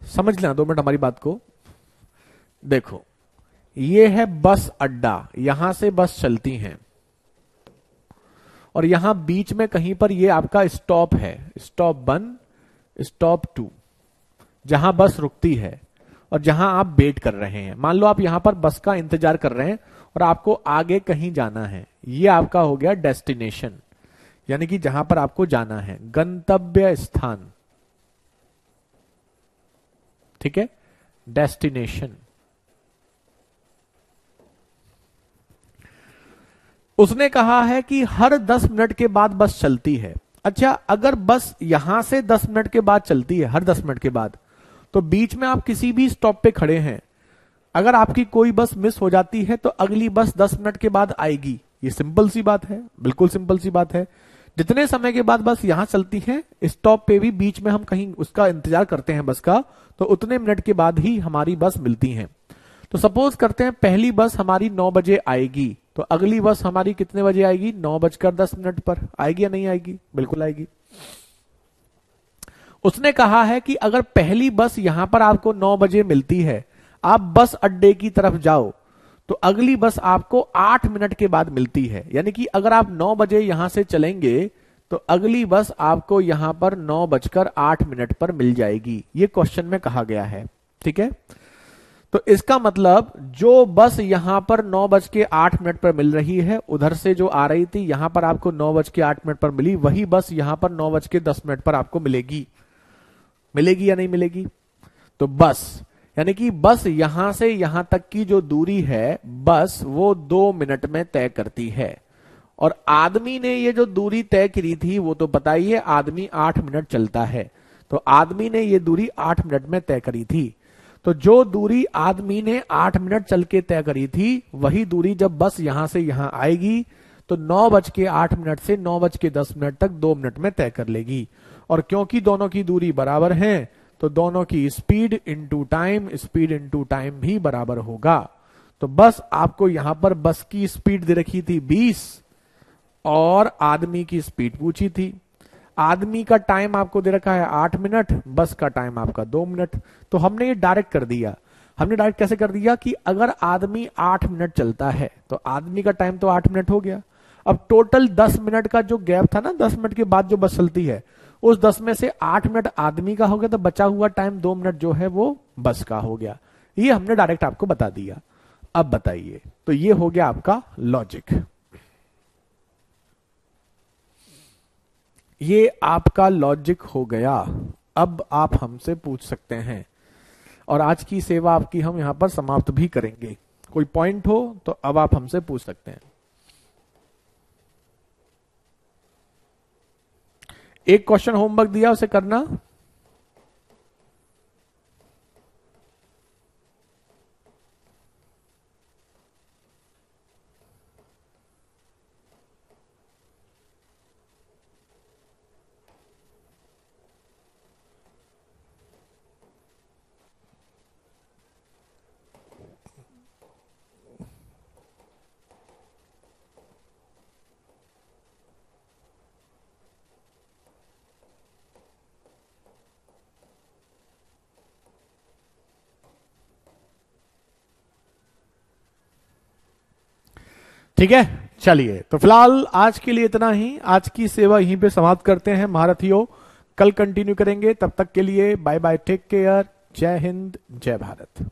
समझ लेना 2 मिनट हमारी बात को। देखो ये है बस अड्डा, यहां से बस चलती हैं और यहां बीच में कहीं पर ये आपका स्टॉप है, स्टॉप 1, स्टॉप 2, जहां बस रुकती है और जहां आप वेट कर रहे हैं। मान लो आप यहां पर बस का इंतजार कर रहे हैं और आपको आगे कहीं जाना है, ये आपका हो गया डेस्टिनेशन, यानी कि जहां पर आपको जाना है, गंतव्य स्थान, ठीक है, डेस्टिनेशन। उसने कहा है कि हर 10 मिनट के बाद बस चलती है। अच्छा, अगर बस यहां से 10 मिनट के बाद चलती है, हर 10 मिनट के बाद, तो बीच में आप किसी भी स्टॉप पे खड़े हैं, अगर आपकी कोई बस मिस हो जाती है तो अगली बस 10 मिनट के बाद आएगी। ये सिंपल सी बात है, बिल्कुल सिंपल सी बात है। जितने समय के बाद बस यहां चलती है, स्टॉप पे भी बीच में हम कहीं उसका इंतजार करते हैं बस का, तो उतने मिनट के बाद ही हमारी बस मिलती है। तो सपोज करते हैं पहली बस हमारी 9 बजे आएगी, तो अगली बस हमारी कितने बजे आएगी? 9:10 पर आएगी या नहीं आएगी? बिल्कुल आएगी। उसने कहा है कि अगर पहली बस यहां पर आपको 9 बजे मिलती है, आप बस अड्डे की तरफ जाओ, तो अगली बस आपको 8 मिनट के बाद मिलती है। यानी कि अगर आप 9 बजे यहां से चलेंगे तो अगली बस आपको यहां पर 9:08 पर मिल जाएगी। ये क्वेश्चन में कहा गया है, ठीक है। तो इसका मतलब जो बस यहां पर 9:08 पर मिल रही है, उधर से जो आ रही थी यहां पर आपको 9:08 पर मिली, वही बस यहां पर 9:10 पर आपको मिलेगी। मिलेगी या नहीं मिलेगी? तो बस, यानी कि बस यहां से यहां तक की जो दूरी है, बस वो 2 मिनट में तय करती है। और आदमी ने ये जो दूरी तय करी थी, वो तो पता ही है, आदमी 8 मिनट चलता है, तो आदमी ने ये दूरी 8 मिनट में तय करी थी। तो जो दूरी आदमी ने 8 मिनट चल के तय करी थी, वही दूरी जब बस यहां से यहां आएगी तो 9:08 से 9:10 तक 2 मिनट में तय कर लेगी। और क्योंकि दोनों की दूरी बराबर है, तो दोनों की speed into time, speed into time भी बराबर होगा। तो बस आपको यहां पर बस की स्पीड दे रखी थी 20 और आदमी की स्पीड पूछी थी। आदमी का टाइम आपको दे रखा है 8 मिनट, बस का टाइम आपका 2 मिनट। तो हमने ये डायरेक्ट कर दिया। हमने डायरेक्ट कैसे कर दिया कि अगर आदमी 8 मिनट चलता है तो आदमी का टाइम तो 8 मिनट हो गया। अब टोटल 10 मिनट का जो गैप था ना, 10 मिनट के बाद जो बस चलती है, उस 10 में से 8 मिनट आदमी का हो गया, तो बचा हुआ टाइम 2 मिनट जो है वो बस का हो गया। ये हमने डायरेक्ट आपको बता दिया। अब बताइए, तो ये हो गया आपका लॉजिक। ये आपका लॉजिक हो गया। अब आप हमसे पूछ सकते हैं और आज की सेवा आपकी हम यहां पर समाप्त भी करेंगे। कोई पॉइंट हो तो अब आप हमसे पूछ सकते हैं। एक क्वेश्चन होमवर्क दिया, उसे करना। ठीक है, चलिए तो फिलहाल आज के लिए इतना ही। आज की सेवा यहीं पे समाप्त करते हैं महारथियों। कल कंटिन्यू करेंगे, तब तक के लिए बाय बाय, टेक केयर, जय हिंद, जय भारत।